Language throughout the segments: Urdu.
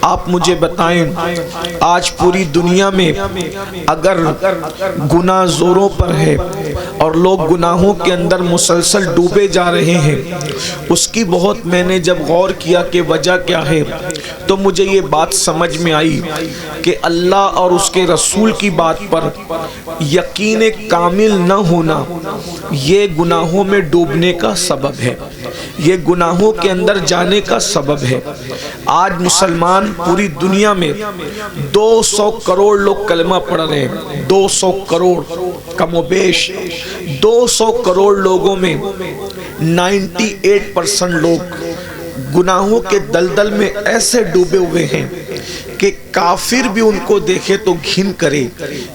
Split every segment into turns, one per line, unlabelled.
آپ مجھے بتائیں آج پوری دنیا میں اگر گناہ زوروں پر ہے اور لوگ گناہوں کے اندر مسلسل ڈوبے جا رہے ہیں، اس کی بہت میں نے جب غور کیا کہ وجہ کیا ہے تو مجھے یہ بات سمجھ میں آئی کہ اللہ اور اس کے رسول کی بات پر یقین کامل نہ ہونا یہ گناہوں میں ڈوبنے کا سبب ہے، یہ گناہوں کے اندر جانے کا سبب ہے۔ آج مسلمان پوری دنیا میں 200 کروڑ لوگ کلمہ پڑھ رہے ہیں، 200 کروڑ کم و بیش، 200 کروڑ لوگوں میں 98% لوگ گناہوں کے دلدل میں ایسے ڈوبے ہوئے ہیں کہ کافر بھی ان کو دیکھے تو گھن کرے۔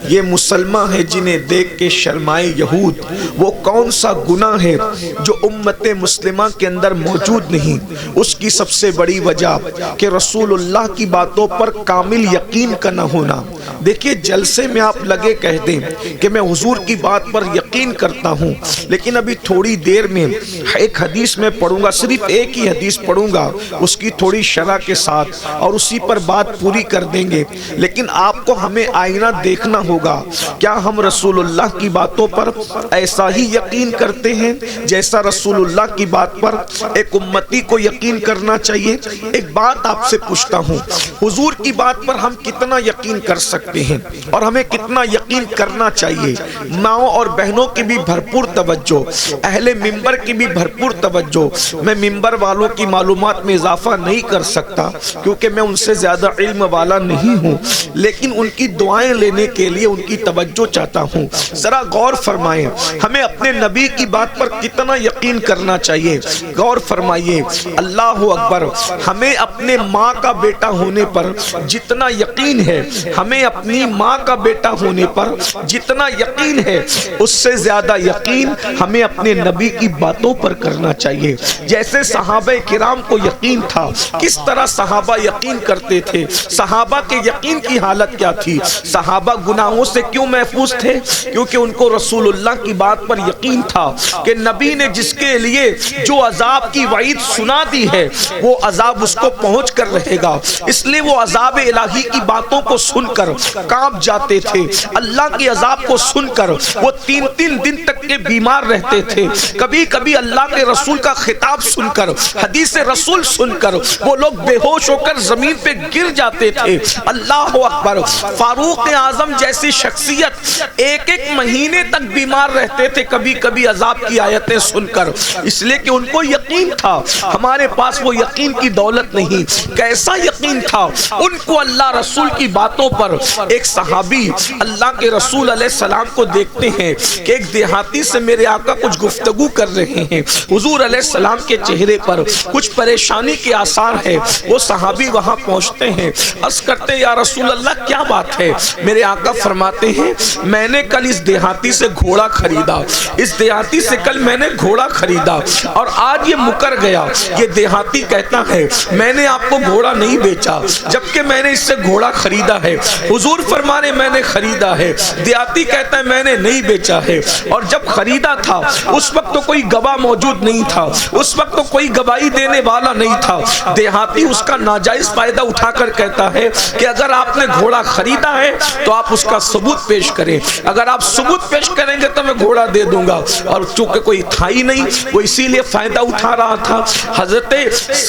یہ مسلمان ہے جنہیں دیکھ کے شرمائے یہود۔ وہ کون سا گناہ ہے جو امت مسلمہ کے اندر موجود نہیں؟ اس کی سب سے بڑی وجہ کہ رسول اللہ کی باتوں پر کامل یقین کا نہ ہونا۔ دیکھیے جلسے میں آپ لگے کہہ دیں کہ میں حضور کی بات پر یقین کرتا ہوں، لیکن ابھی تھوڑی دیر میں ایک حدیث میں پڑھوں گا، صرف ایک ہی حدیث پڑھوں گا اس کی تھوڑی شرح کے ساتھ، اور اسی پر بات پوری کر دیں گے۔ لیکن آپ کو ہمیں آئینہ دیکھنا ہوگا، کیا ہم رسول اللہ کی باتوں پر ایسا ہی یقین کرتے ہیں جیسا رسول اللہ کی بات پر ایک امتی کو یقین کرنا چاہیے؟ ایک بات آپ سے پوچھتا ہوں، حضور کی بات پر ہم کتنا یقین کر سکتے ہیں اور ہمیں کتنا یقین کرنا چاہیے؟ ماؤں اور بہنوں کی بھی بھرپور توجہ، اہل منبر کی بھی بھرپور توجہ۔ میں منبر والوں کی معلومات میں اضافہ نہیں کر سکتا کیونکہ میں ان سے زیادہ علم والا نہیں ہوں، لیکن ان کی دعائیں لینے کے لیے ان کی توجہ چاہتا ہوں۔ ذرا غور فرمائیں ہمیں اپنے نبی کی بات پر کتنا یقین کرنا چاہیے۔ غور فرمائیے، اللہ اکبر، ہمیں اپنے ماں کا بیٹا ہونے پر جتنا یقین ہے، ہمیں اپنی ماں کا بیٹا ہونے پر جتنا یقین ہے، اس سے زیادہ یقین ہمیں اپنے نبی کی باتوں پر کرنا چاہیے۔ جیسے صحابہ کرام کو یقین تھا، کس طرح صحابہ یقین کرتے تھے؟ صحابہ کے یقین کی حالت کیا تھی؟ صحابہ گناہوں سے کیوں محفوظ تھے؟ کیونکہ ان کو رسول اللہ کی بات پر یقین تھا کہ نبی نے جس کے لیے جو عذاب کی وعید سنا دی ہے وہ عذاب اس کو پہنچ کر رہے گا، اس لیے وہ عذاب الہی کی باتوں کو سن کر کانپ جاتے تھے۔ اللہ کی عذاب کو سن کر وہ 3 دن تک کے بیمار رہتے تھے۔ کبھی کبھی اللہ کے رسول کا خطاب سن کر، حدیث رسول سن کر وہ لوگ بے ہوش ہو کر زمین پہ گر جاتے تھے۔ اللہ اکبر، فاروق اعظم جیسی شخصیت 1 مہینے تک بیمار رہتے تھے کبھی کبھی عذاب کی آیتیں سن کر، اس لیے کہ ان کو یقین تھا۔ ہمارے پاس وہ یقین کی دولت نہیں۔ کیسا یقین تھا ان کو اللہ رسول کی باتوں پر؟ ایک صحابی اللہ کے رسول علیہ السلام کو دیکھتے ہیں کہ ایک دیہاتی سے میرے آقا کچھ گفتگو کر رہے ہیں، حضور علیہ السلام کے چہرے پر کچھ پریشانی کے آثار ہے۔ وہ صحابی وہاں پہنچتے ہیں، عرض کرتے ہیں یا رسول اللہ کیا بات ہے؟ میرے آقا فرماتے ہیں میں نے کل اس دیہاتی سے گھوڑا خریدا، اس دیہاتی سے کل میں نے گھوڑا خریدا اور آج یہ مکر گیا۔ یہ دیہاتی کہتا ہے میں نے آپ کو گھوڑا نہیں بیچا جبکہ میں نے اس سے گھوڑا خریدا ہے۔ حضور فرمانے میں نے خریدا ہے۔ دیہاتی کہتا ہے میں نے نہیں بیچا ہے، اور جب خریدا تھا اس وقت تو کوئی گواہ موجود نہیں تھا، اس وقت تو کوئی گواہی دینے والا نہیں تھا۔ دیہاتی اس کا ناجائز فائدہ اٹھا کر کہتا ہے کہ اگر آپ نے گھوڑا خریدا ہے تو آپ اس کا ثبوت پیش کریں، اگر آپ ثبوت پیش کریں گے تو میں گھوڑا دے دوں گا۔ اور چونکہ کوئی تھا ہی نہیں، وہ اسی لیے فائدہ اٹھا رہا تھا۔ حضرت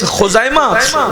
خزیمہ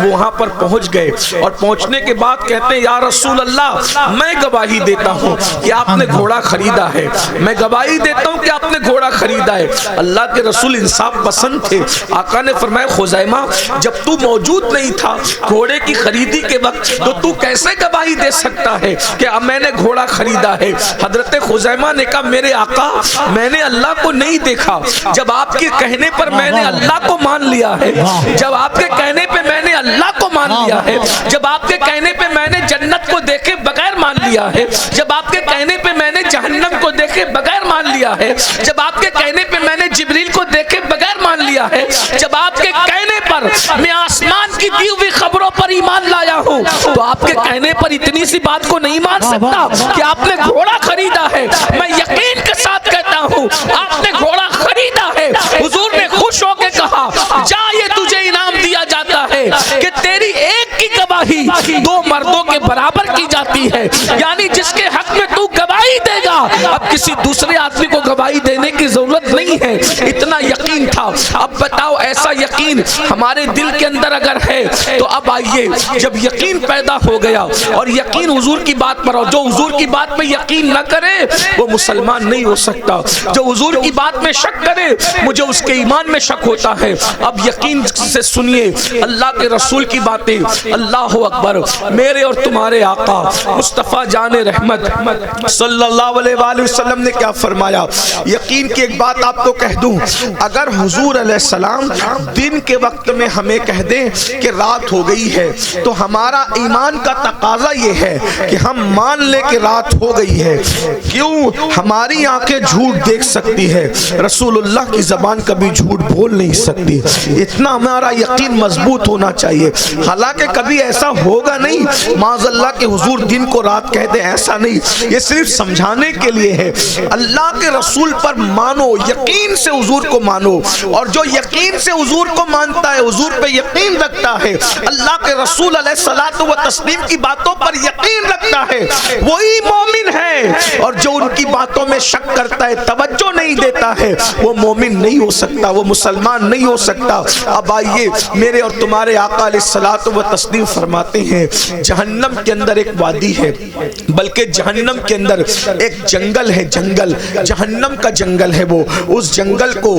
وہاں پر پہنچ گئے اور پہنچنے کے بعد کہتے ہیں یا رسول اللہ میں گواہی دیتا ہوں کہ آپ نے گھوڑا خریدا ہے، میں گواہی دیتا ہوں کہ آپ نے گھوڑا خریدا ہے۔ اللہ کے رسول انصاف پسند تھے، آقا نے فرمایا خزیمہ جب تو موجود نہیں تھا گھوڑے کی خریدی کے وقت تو تو کیسے گواہی دے سکتا ہے کہ میں نے گھوڑا خریدا ہے؟ حضرت خزیمہ نے کہا میرے آقا میں نے اللہ کو نہیں دیکھا، جب آپ کے کہنے پر میں نے اللہ کو مان لیا ہے، جب آپ کے کہنے پہ میں نے اللہ کو مان لیا ہے، جب آپ کے کہنے پہ میں نے جنت کو دیکھے بغیر مان لیا ہے، جب آپ کے کہنے پہ میں نے جہنم کو دیکھے بغیر مان لیا ہے، جب آپ کے کہنے پہ میں نے جبریل کو دیکھے بغیر مان لیا ہے، جب آپ کے کہنے پر میں آسمان کی دی ہوئی خبروں پر ایمان لایا ہوں، تو آپ کے کہنے پر اتنی سی بات کو نہیں مان سکتا کہ آپ نے گھوڑا خریدا ہے؟ میں یقین کے ساتھ کہتا ہوں آپ نے گھوڑا خریدا ہے۔ حضور نے خوش ہو کے کہا جا یہ تجھے انعام دیا جاتا ہے کہ تیری ایک کی گواہی
گواہی دو مردوں کے برابر کی جاتی ہے، یعنی جس کے حق میں تو گواہی دے گا اب کسی دوسرے آدمی کو گواہی دینے کی ضرورت نہیں ہے، اتنا یقین تھا۔ اب بتاؤ ایسا یقین ہمارے دل کے اندر اگر ہے تو اب آئیے، جب یقین پیدا ہو گیا اور یقین حضور کی بات پر، اور جو حضور کی بات میں یقین نہ کرے وہ مسلمان نہیں ہو سکتا، جو حضور کی بات میں شک کرے مجھے اس کے ایمان میں شک ہوتا ہے۔ اب یقین سے سنیے اللہ کے رسول کی باتیں، اللہ اکبر۔ میرے اور تمہارے آقا مصطفیٰ جان رحمت صلی اللہ علیہ وآلہ وسلم نے کیا فرمایا؟ یقین کی ایک بات آپ کو کہہ دوں، اگر حضور علیہ السلام دن کے وقت میں ہمیں کہہ دیں کہ رات ہو گئی ہے تو ہمارا ایمان کا تقاضا یہ ہے کہ ہم مان لیں کہ رات ہو گئی ہے۔ کیوں؟ ہماری آنکھیں جھوٹ دیکھ سکتی ہے، رسول اللہ کی زبان کبھی جھوٹ بول نہیں سکتی، اتنا ہمارا یقین مضبوط ہونا چاہیے۔ حالانکہ کبھی ایسا ہوگا نہیں معاذ اللہ کہ حضور دن کو رات کہہ دیں، ایسا نہیں، یہ صرف سمجھانے کے لیے ہے۔ اللہ کے رسول پر مانو، یقین سے حضور کو مانو، اور جو یقین سے حضور کو مانتا ہے، حضور پہ یقین رکھتا ہے، اللہ کے رسول علیہ الصلوۃ والتسلیم کی باتوں پر یقین رکھتا ہے، وہی مومن ہے۔ اور جو ان کی باتوں میں شک کرتا ہے، توجہ نہیں دیتا ہے، وہ مومن نہیں ہو سکتا، وہ مسلمان نہیں ہو سکتا۔ اب آئیے، میرے اور تمہارے آقا علیہ الصلوۃ والتسلیم فرماتے ہیں جہنم کے اندر ایک وادی ہے، بلکہ جہنم کے اندر ایک جنگل ہے، جنگل جہنم کا جنگل ہے، وہ اس جنگل کو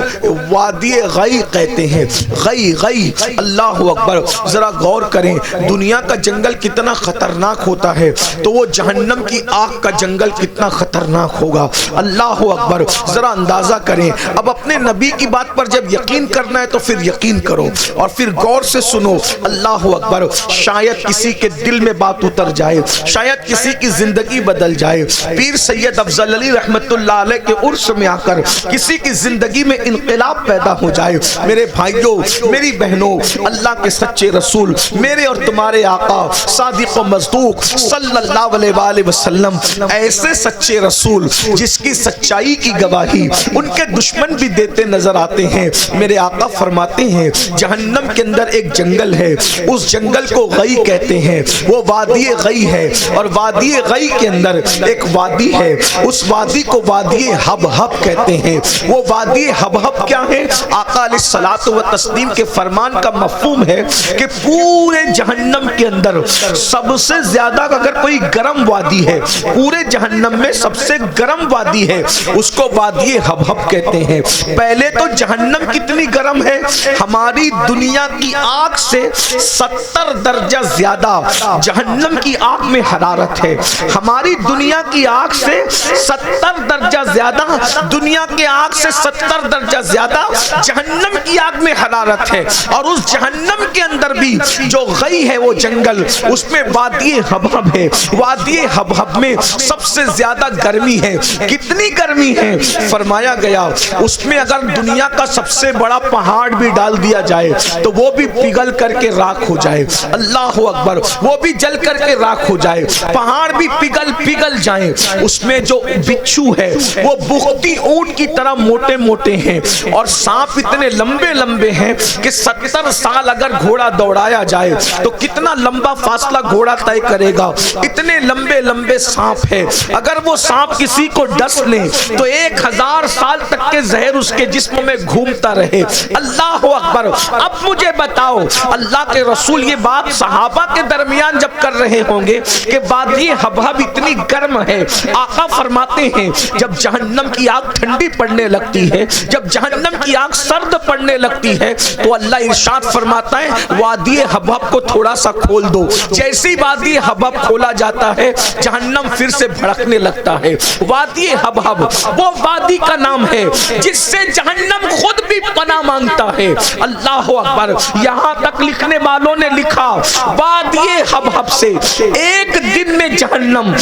وادی غی کہتے ہیں۔ غی غی، اللہ اکبر۔ ذرا غور کریں دنیا کا جنگل کتنا خطرناک ہوتا ہے تو وہ جہنم کی آگ کا جنگل کتنا خطرناک ہوگا، اللہ اکبر۔ ذرا اندازہ کریں، اب اپنے نبی کی بات پر جب یقین کرنا ہے تو پھر یقین کرو اور پھر غور سے سنو، اللہ اکبر۔ شاید کسی کے دل میں بات اتر جائے، شاید کسی کی زندگی بدل جائے، پیر سید افضل علی رحمت اللہ علیہ کے عرس میں آ کر کسی کی زندگی میں انقلاب پیدا ہو جائے۔ میرے بھائیوں، میری بہنوں، اللہ کے سچے رسول میرے اور تمہارے آقا صادق و مصدوق صلی اللہ علیہ وآلہ وسلم ایسے سچے رسول جس کی سچائی کی گواہی ان کے دشمن بھی دیتے نظر آتے ہیں۔ میرے آقا فرماتے ہیں جہنم کے اندر ایک جنگل ہے، اس جنگل کو غی کہتے ہیں، وہ وادی غی ہے، اور وادی غی کے اندر ایک وادی ہے، اس وادی کو وادی حبحب کہتے ہیں۔ وہ وادی حبحب کیا ہے؟ آقا علیہ الصلوۃ والتسلیم کے فرمان کا مفہوم ہے کہ پورے جہنم کے اندر سب سے زیادہ اگر کوئی گرم وادی ہے، پورے جہنم میں سب سے گرم وادی ہے، اس کو وادی حبحب کہتے ہیں۔ پہلے تو جہنم کتنی گرم ہے، ہماری دنیا کی آگ سے 70 درجہ زیادہ جہنم کی آگ میں حرارت ہے، ہماری دنیا کی آگ سے 70 درجہ زیادہ، دنیا کے آگ سے 70 درجہ زیادہ جہنم کی آگ میں حرارت ہے۔ اور اس جہنم کے اندر بھی جو غی ہے وہ جنگل، اس میں وادی حبحب ہے، وادی حبحب میں سب سے زیادہ گرمی ہے۔ کتنی گرمی ہے؟ فرمایا گیا اس میں اگر دنیا کا سب سے بڑا پہاڑ بھی ڈال دیا جائے تو وہ بھی پگھل کر کے راکھ ہو جائے، اللہ اکبر، وہ بھی جل کر کے راکھ ہو جائے، پہاڑ بھی پگھل جائیں۔ اس میں جو بچھو ہے وہ بختی اونٹ کی طرح موٹے موٹے ہیں، اور سانپ اتنے لمبے لمبے ہیں کہ 70 سال اگر گھوڑا دوڑایا جائے تو کتنا لمبا فاصلہ گھوڑا طے کرے گا، اتنے لمبے لمبے سانپ ہے۔ اگر وہ سانپ کسی کو ڈس لے تو 1000 سال تک کے زہر اس کے جسم میں گھومتا رہے، اللہ اکبر۔ اب مجھے بتاؤ اللہ کے رسول یہ بات صحابہ کے درمیان جب کر رہے ہوں گے کہ وادی حبحب اتنی گرم ہے، آقا فرماتے ہیں جب جہنم کی آگ ٹھنڈی پڑنے لگتی ہے، جب جہنم کی آگ سرد پڑنے لگتی ہے تو اللہ ارشاد فرماتا ہے وادی حبحب کو تھوڑا سا کھول دو۔ جیسے ہی وادی حبحب کھولا جاتا ہے جہنم پھر سے بھڑکنے لگتا ہے۔ وادی حبحب وہ وادی کا نام ہے جس سے جہنم خود بھی پناہ مانگتا ہے، اللہ اکبر۔ یہاں تک لکھنے والوں نے لکھا وادی حبحب سے ایک دن میں جہنم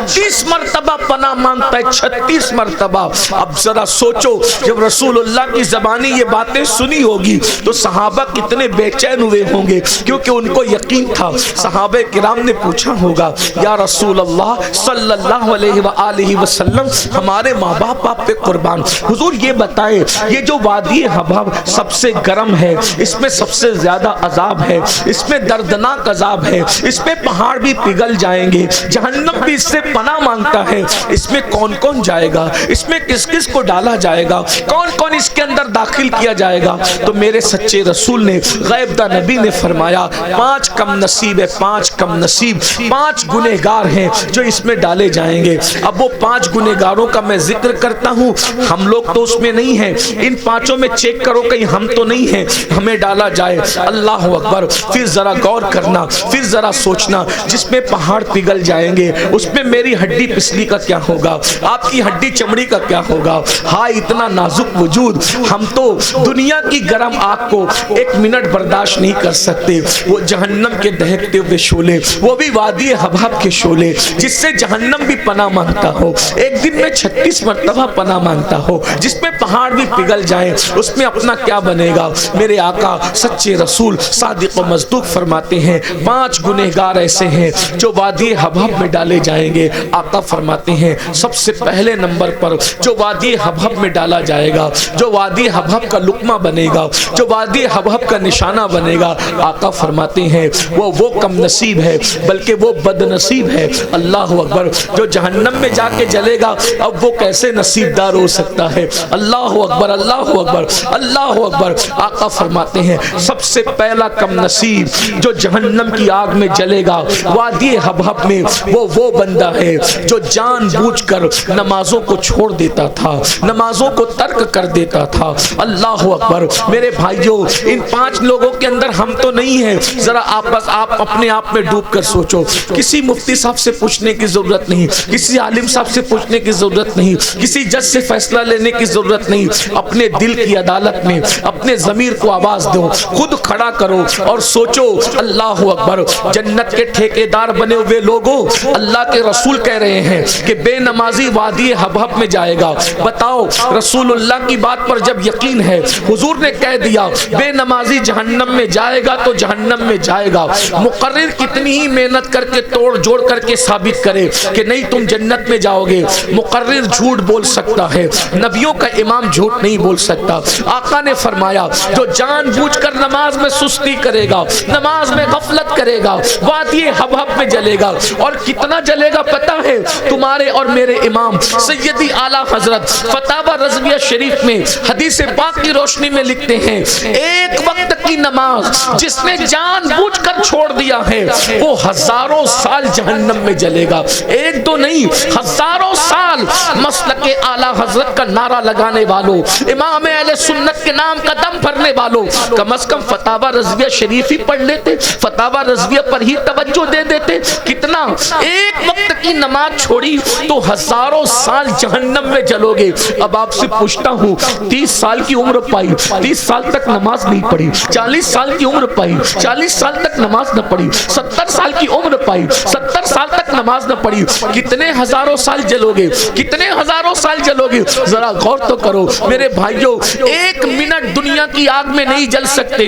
36 مرتبہ پناہ مانگتا ہے, 36 مرتبہ. اب ذرا سوچو جب رسول اللہ کی زبانی یہ باتیں سنی ہوگی تو صحابہ کتنے بے چین ہوئے ہوں گے, کیونکہ ان کو یقین تھا. صحابہ کرام نے پوچھا ہوگا یا رسول اللہ صلی اللہ علیہ وآلہ وسلم ہمارے ماں باپ آپ پہ قربان, حضور یہ بتائیں یہ جو وادی حباب سب سے گرم ہے, اس میں سب سے زیادہ عذاب ہے, اس میں دردناک عذاب ہے, اس میں پہاڑ بھی پگھل جائیں گے, جہنم بھی اس سے پناہ مانگتا ہے, اس میں کون کون جائے گا, اس میں کس کس کو ڈالا جائے گا, کون کون اس کے اندر داخل کیا جائے گا؟ تو میرے سچے رسول نے, غیب دہ نبی نے فرمایا 5 کم نصیب ہے, 5 کم نصیب, 5 گنہگار ہیں جو اس میں ڈالے جائیں گے. اب وہ 5 گنہگاروں کا میں ذکر کرتا ہوں, ہم لوگ تو اس میں نہیں ہیں, ان 5 میں چیک کرو کہیں ہم تو نہیں ہیں, ہمیں ڈالا جائے. اللہ اکبر. پھر ذرا غور کرنا, پھر ذرا سوچنا, جس میں پہاڑ پگھل جائیں گے اس میں میری ہڈی پسلی کا کیا ہوگا, آپ کی ہڈی چمڑی کا کیا ہوگا؟ ہائے اتنا نازک وجود, ہم تو دنیا کی گرم آگ کو 1 منٹ برداشت نہیں کر سکتے. وہ جہنم کے دہکتے ہوئے شعلے, وہ بھی وادی حباب کے شعلے جس سے جہنم بھی پناہ مانگتا ہو, ایک دن میں 36 مرتبہ پناہ مانگتا ہو, جس میں پہاڑ بھی پگھل جائیں, اس میں اپنا کیا بنے گا؟ میرے آقا سچے رسول صادق و مصدوق فرماتے ہیں 5 گنہگار ایسے ہیں جو وادی حباب میں ڈالے جائیں گے. آقا فرماتے ہیں سب سے پہلے نمبر پر جو وادی حباب میں ڈالا جائے گا, جو وادی حباب کا لقمہ بنے گا, جو وادی حباب کا نشانہ بنے گا, آقا فرماتے ہیں وہ کم نصیب ہے, بلکہ وہ بد نصیب ہے. اللہ اکبر. جو جہنم میں جا کے جلے گا اب وہ کیسے نصیب دار ہو سکتا ہے؟ اللہ اکبر, اللہ اکبر, اللہ اکبر. آقا فرماتے ہیں سب سے پہلا کم نصیب جو جہنم کی آگ میں جلے گا وادی حباب میں, وہ بندہ ہے جو جان بوجھ کر نمازوں کو چھوڑ دیتا تھا, نمازوں کو ترک کر دیتا تھا. اللہ اکبر. میرے بھائیوں ان 5 لوگوں کے اندر ہم تو نہیں ہیں. ذرا آپ اپنے آپ میں ڈوب کر سوچو. کسی مفتی صاحب سے پوچھنے کی ضرورت نہیں, کسی عالم صاحب سے پوچھنے کی ضرورت نہیں, کسی جج سے فیصلہ لینے کی ضرورت نہیں. اپنے دل کی عدالت میں اپنے ضمیر کو آواز دو, خود کھڑا کرو اور سوچو. اللہ اکبر. جنت کے ٹھیکیدار بنے ہوئے لوگوں, اللہ کے رسول کہہ رہے ہیں کہ بے نمازی وادی حباب میں جائے گا. بتاؤ رسول اللہ کی بات پر جب یقین ہے, حضور نے کہہ دیا بے نمازی جہنم میں جائے گا تو جہنم میں جائے گا. مقرر کتنی ہی محنت کر کے توڑ جوڑ کر کے ثابت کرے کہ نہیں تم جنت میں جاؤ گے, مقرر جھوٹ بول سکتا ہے, نبیوں کا امام جھوٹ نہیں بول سکتا. آقا نے فرمایا جو جان بوجھ کر نماز میں سستی کرے گا, نماز میں غفلت کرے گا, وادی حباب میں جلے گا. اور کتنا جلے گا پتہ ہے؟ تمہارے اور میرے امام سیدی اعلیٰ حضرت فتاوی رضویہ شریف میں حدیث پاک کی روشنی میں لکھتے ہیں ایک وقت کی نماز جس نے جان بوجھ کر چھوڑ دیا ہے وہ ہزاروں سال جہنم میں جلے گا. ایک دو نہیں, ہزاروں سال. مسلک اعلیٰ حضرت کا نعرہ لگانے والوں, امام اہل سنت کے نام کا دم بھرنے والوں, کم از کم فتاوی رضویہ شریف ہی پڑھ لیتے, فتاوی رضویہ پر ہی توجہ دے دیتے. کتنا ایک وقت کی نماز چھوڑی تو ہزاروں سال جہنم میں جلو گے. اب آپ سے پوچھتا ہوں 30 سال کی عمر پائی, 30 سال تک نماز نہیں پڑھی, 40 سال کی عمر پائی, 40 سال تک نماز نہ پڑھی, 70 سال کی عمر پائی, 70 سال تک نماز نہ پڑھی, کتنے ہزاروں سال جلو گے, کتنے ہزاروں سال جلو گے؟ ذرا غور تو کرو میرے بھائیوں. 1 منٹ دنیا کی آگ میں نہیں جل سکتے,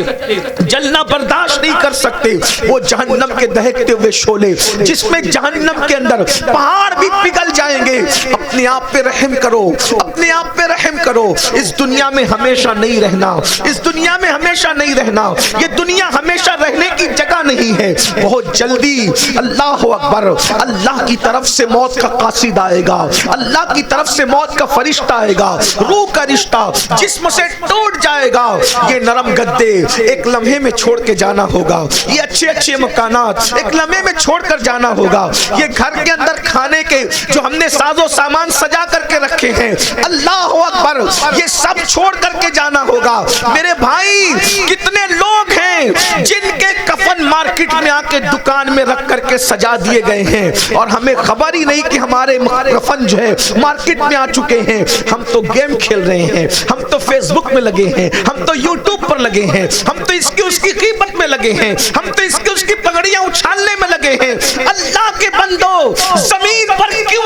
جلنا برداشت نہیں کر سکتے. وہ جہنم کے دہکتے ہوئے شعلے جس میں جہنم کے اندر پہاڑ بھی پگھل جائیں گے. اپنے آپ پہ رحم کرو, اپنے آپ پہ رحم کرو. اس دنیا میں ہمیشہ نہیں رہنا, اس دنیا میں ہمیشہ نہیں رہنا. یہ دنیا ہمیشہ رہنے کی جگہ نہیں ہے. بہت جلدی اللہ اکبر, اللہ کی طرف سے موت کا قاصد آئے گا, اللہ کی طرف سے موت کا فرشتہ آئے گا. روح کا رشتہ جسم سے ٹوٹ جائے گا. یہ نرم گدے ایک لمحے میں چھوڑ کے جانا ہوگا, یہ اچھے اچھے مکانات ایک لمحے میں چھوڑ کر جانا ہوگا. یہ گھر کے اندر کھانے کے جو ہم نے ساز و سامان سجا کر کے رکھے ہیں, اللہ اکبر, یہ سب چھوڑ کر کے جانا ہوگا. میرے بھائی کتنے لوگ ہیں جن کے کفن مارکیٹ میں آ کے دکان میں رکھ کر کے سجا دیے گئے ہیں اور ہمیں خبر ہی نہیں کہ ہمارے کفن جو ہے مارکیٹ میں آ چکے ہیں. ہم تو گیم کھیل رہے ہیں, ہم تو فیس بک میں لگے ہیں, ہم تو یوٹیوب پر لگے ہیں, ہم تو اس کی غیبت میں لگے ہیں, ہم تو اس کی پگڑیاں اچھالنے میں لگے ہیں. اللہ کے بندو زمین پر کیوں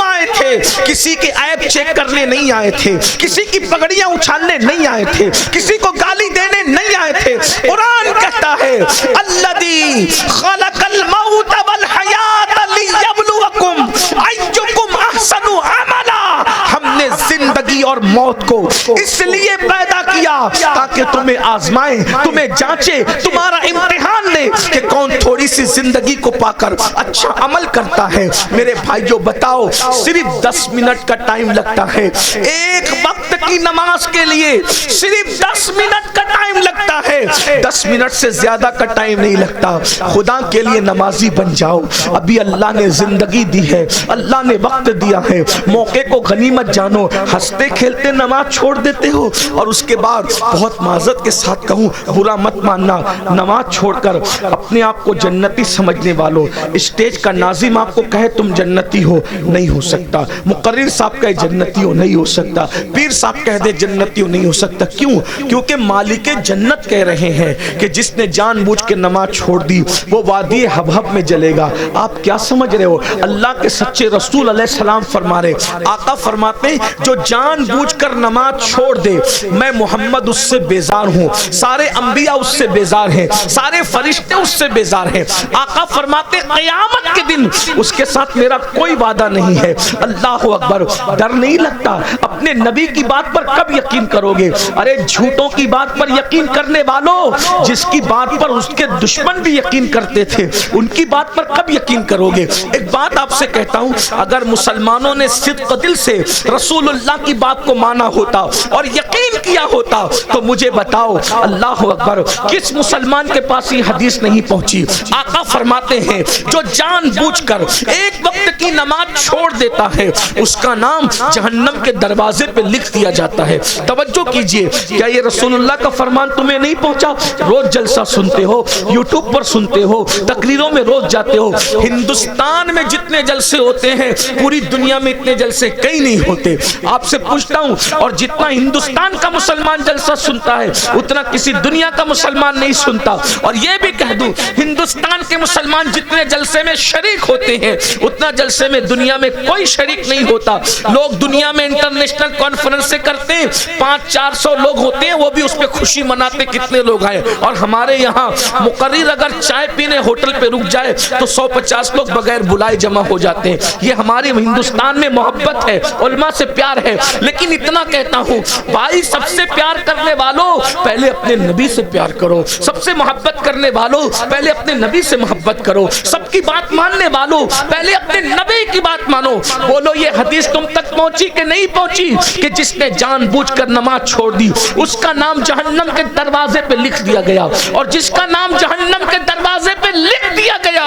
تھے, کسی کے عیب چیک کرنے نہیں آئے تھے, کسی کی پگڑیاں اچھالنے نہیں آئے تھے, کسی کو گالی دینے نہیں آئے تھے. قرآن کہتا ہے الذی خلق الموت والحیات لیبلوکم ایکم احسن عملا, ہم نے زندگی اور موت کو اس لیے پیدا کیا تاکہ تمہیں آزمائے, تمہیں جانچے, تمہارا امتحان لے کہ کون تھوڑی سی زندگی کو پا کر اچھا عمل کرتا ہے. میرے بھائیوں بتاؤ, صرف 10 منٹ کا ٹائم لگتا ہے ایک وقت کی نماز کے لیے, صرف 10 منٹ کا ٹائم لگتا ہے, 10 منٹ سے زیادہ کا ٹائم نہیں لگتا. خدا کے لیے نمازی بن جاؤ. ابھی اللہ نے زندگی دی ہے, اللہ نے وقت دیا ہے, موقع کو غنیمت جانو. ہنستے کھیلتے نماز چھوڑ دیتے ہو, اور اس کے بعد بہت معذرت کے ساتھ کہوں, برا مت ماننا, نماز چھوڑ کر اپنے آپ کو جنتی سمجھنے والوں, اسٹیج کا ناظم آپ کو کہے تم جنتی ہو, نہیں ہو سکتا. مقرر صاحب کہے جنتی ہو, نہیں ہو سکتا. پیر صاحب کہہ دے جنتی ہو, نہیں ہو سکتا. کیوں؟ کیونکہ مالک جنت کہہ رہے ہیں کہ جس نے جان بوجھ کے نماز چھوڑ دی وہ وادی حبہب میں جلے گا. آپ کیا سمجھ رہے ہو؟ اللہ کے سچے رسول علیہ السلام فرما رہے, آقا فرماتے ہیں جو جان بوجھ کر نماز چھوڑ دے میں محمد اس سے بیزار ہوں, سارے انبیاء اس سے بیزار ہیں, سارے فرشتے اس سے بیزار ہیں. آقا فرماتے قیامت کے دن اس کے ساتھ میرا کوئی وعدہ نہیں ہے. اللہ اکبر. ڈر نہیں لگتا؟ اپنے نبی کی بات پر کب یقین کرو گے؟ ارے جھوٹوں کی بات پر یقین کرنے والوں, جس کی بات پر اس کے دشمن بھی یقین کرتے تھے, ان کی بات پر کب یقین کرو گے؟ ایک بات آپ سے کہتا ہوں, اگر مسلمانوں نے صدق دل سے رسول اللہ کی بات کو مانا ہوتا اور یقین کیا ہوتا تو مجھے بتاؤ اللہ اکبر کس مسلمان کے پاس یہ حدیث نہیں پہنچی؟ آقا فرماتے ہیں جو جان بوجھ کر ایک وقت کی نماز چھوڑ دیتا ہے اس کا نام جہنم کے دروازے پہ لکھ دیا جاتا ہے. توجہ کیجئے, کیا یہ رسول اللہ کا فرمان تمہیں نہیں پہنچا؟ روز جلسہ سنتے ہو, یوٹیوب پر سنتے ہو, تقریروں میں روز جاتے ہو. ہندوستان میں جتنے جلسے ہوتے ہیں پوری دنیا میں اتنے جلسے کئی نہیں ہوتے. آپ سے پوچھتا ہوں, اور جتنا ہندوستان کا مسلمان جلسہ سنتا ہے اتنا کسی دنیا کا مسلمان نہیں سنتا. اور یہ بھی کہہ دوں, ہندوستان کے مسلمان جتنے جلسے میں شریک ہوتے ہیں اتنا جلسے میں دنیا میں کوئی شریک نہیں ہوتا. لوگ دنیا میں انٹرنیشنل کانفرنس سے کرتے ہیں, 500-400 لوگ ہوتے ہیں, وہ بھی اس پہ خوشی مناتے کتنے لوگ آئے. اور ہمارے یہاں مقرر اگر چائے پینے ہوٹل پہ رک جائے تو 150 لوگ بغیر بلائے جمع ہو جاتے ہیں. یہ ہمارے ہندوستان میں محبت ہے, علماء سے پیار ہے. لیکن اتنا کہتا ہوں بھائی, سب سے پیار کرنے والوں پہلے اپنے نبی سے پیار کرو. سب سے محبت کرنے والوں پہلے اپنے نبی سے محبت کرو. سب کی بات ماننے والوں پہلے اپنے نبی کی بات مانو. بولو یہ حدیث تم تک پہنچی کہ نہیں پہنچی کہ جس نے جان بوجھ کر نماز چھوڑ دی اس کا نام جہنم کے دروازے پہ لکھ دیا گیا, اور جس کا نام جہنم کے دروازے پہ لکھ دیا گیا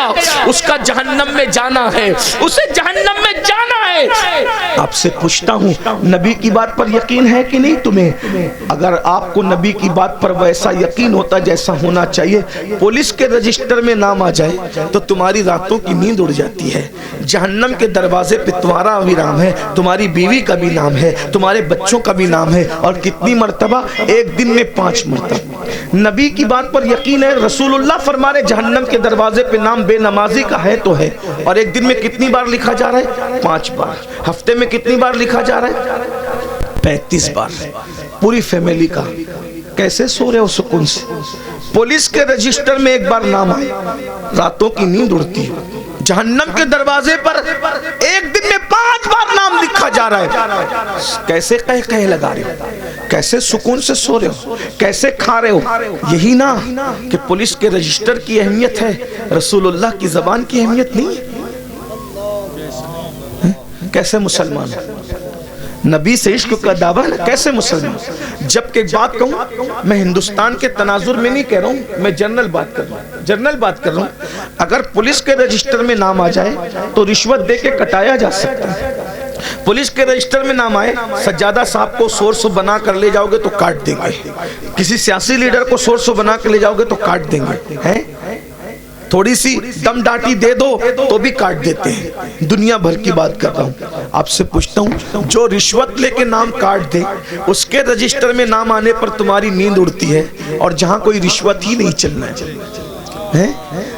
اس کا جہنم میں جانا ہے, اسے جہنم میں جانا ہے. آپ سے پوچھتا ہوں, نبی کی بات پر یقین ہے کہ نہیں تمہیں؟ اگر آپ کو نبی کی بات پر ویسا یقین ہوتا جیسا ہونا چاہیے, پولیس کے رجسٹر میں نام آ جائے تو تمہاری راتوں کی نیند اڑ جاتی ہے. جہنم کے دروازے پہ تمہارا بھی نام ہے, تمہاری بیوی کا بھی نام ہے, تمہارے بچوں کا بھی نام ہے, اور کتنی مرتبہ؟ ایک دن میں 5 مرتبہ. نبی کی بات پر یقین ہے, رسول اللہ فرما رہے جہنم کے دروازے پہ نام بے نمازی کا ہے تو ہے, اور ایک دن میں کتنی بار لکھا جا رہا ہے؟ 5 بار. ہفتے میں کتنی بار لکھا جا رہا ہے؟ 35 بار. پوری فیملی کا. کیسے سو رہے ہو سکون سے؟ پولیس کے رجسٹر میں ایک بار نام آئے, راتوں کی نیند اڑتی ہے. جہنم کے دروازے پر ایک دن میں 5 بار نام لکھا جا رہا ہے. کیسے کہہ لگا رہے ہو؟ کیسے سکون سے سو رہے ہو؟ کیسے کھا رہے ہو؟ یہی نا کہ پولیس کے رجسٹر کی اہمیت ہے, رسول اللہ کی زبان کی اہمیت نہیں ہے. کیسے مسلمان ہے؟ نبی سے عشق کا دعویٰ ہے, کیسے مسلمان؟ جبکہ ایک بات کہوں, میں ہندوستان کے تناظر میں نہیں کہہ رہا ہوں, میں جنرل بات کر رہا ہوں. اگر پولیس کے رجسٹر میں نام آ جائے تو رشوت دے کے کٹایا جا سکتا ہے. پولیس کے رجسٹر میں نام آئے, سجادہ صاحب کو سورس بنا کر لے جاؤ گے تو کاٹ دیں گے. کسی سیاسی لیڈر کو سورس بنا کر لے جاؤ گے تو کاٹ دیں گے. تھوڑی سی دم ڈاٹی دے دو تو بھی کاٹ دیتے ہیں. دنیا بھر کی بات کر رہا ہوں. آپ سے پوچھتا ہوں, جو رشوت لے کے نام کاٹ دے اس کے رجسٹر میں نام آنے پر تمہاری نیند اڑتی ہے, اور جہاں کوئی رشوت ہی نہیں چلنا ہے,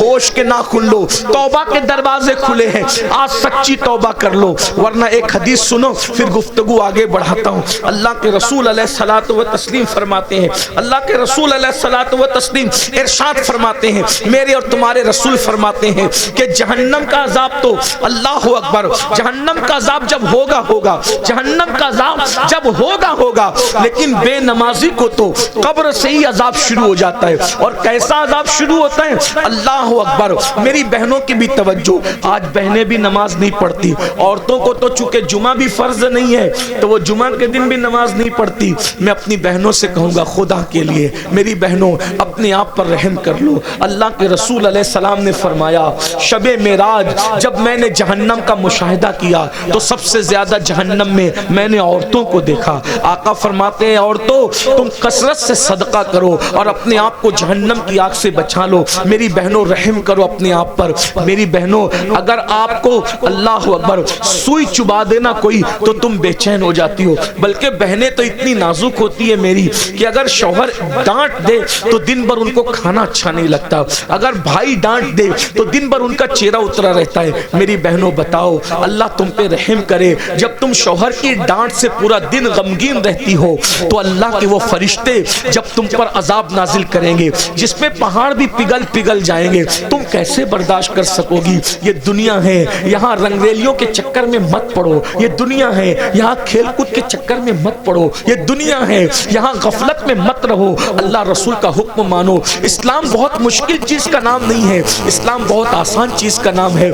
ہوش کے ناخن لو، توبہ کے دروازے کھلے ہیں، آج سچی توبہ کر لو، ورنہ ایک حدیث سنو پھر گفتگو آگے بڑھاتا ہوں۔ اللہ کے رسول علیہ الصلوۃ والتسلیم فرماتے ہیں، اللہ کے رسول علیہ الصلوۃ والتسلیم ارشاد فرماتے ہیں، میرے اور تمہارے رسول فرماتے ہیں کہ جہنم کا عذاب تو اللہ اکبر، جہنم کا عذاب جب ہوگا جہنم کا عذاب جب ہوگا، لیکن بے نمازی کو تو قبر سے ہی عذاب شروع ہو جاتا ہے۔ اور کیسا عذاب شروع ہوتا ہے؟ اللہ اکبر۔ میری بہنوں کی بھی توجہ، آج بہنیں بھی نماز نہیں پڑھتی، عورتوں کو تو چونکہ جمعہ بھی فرض نہیں ہے تو وہ جمعہ کے دن بھی نماز نہیں پڑھتی۔ میں اپنی بہنوں سے کہوں گا خدا کے لیے میری بہنوں اپنے آپ پر رحم کر لو۔ اللہ کے رسول علیہ السلام نے فرمایا شب معراج جب میں نے جہنم کا مشاہدہ کیا تو سب سے زیادہ جہنم میں نے عورتوں کو دیکھا۔ آقا فرماتے ہیں عورتوں تم کثرت سے صدقہ کرو اور اپنے آپ کو جہنم کی آگ سے بچا لو۔ میری بہنوں رحم کرو اپنے آپ پر۔ میری بہنوں اگر آپ کو اللہ اکبر سوئی چبا دینا کوئی تو تم بے چین ہو جاتی ہو، بلکہ بہنیں تو اتنی نازک ہوتی ہے میری کہ اگر شوہر ڈانٹ دے تو دن بھر ان کو کھانا اچھا نہیں لگتا، اگر بھائی ڈانٹ دے تو دن بھر ان کا چہرہ اترا رہتا ہے۔ میری بہنوں بتاؤ اللہ تم پہ رحم کرے، جب تم شوہر کی ڈانٹ سے پورا دن غمگین رہتی ہو تو اللہ کے وہ فرشتے جب تم پر عذاب نازل کریں گے جس میں پہاڑ بھی پگھل جائیں گے، تم کیسے برداشت کر سکو گی؟ یہ دنیا ہے، یہاں رنگریلیوں کے چکر میں مت پڑو، یہ دنیا ہے، یہاں کھیل کود کے چکر میں مت پڑو، یہ دنیا ہے، یہاں غفلت میں مت رہو، اللہ رسول کا حکم مانو۔ اسلام بہت مشکل چیز کا نام نہیں ہے، اسلام بہت آسان چیز کا نام ہے۔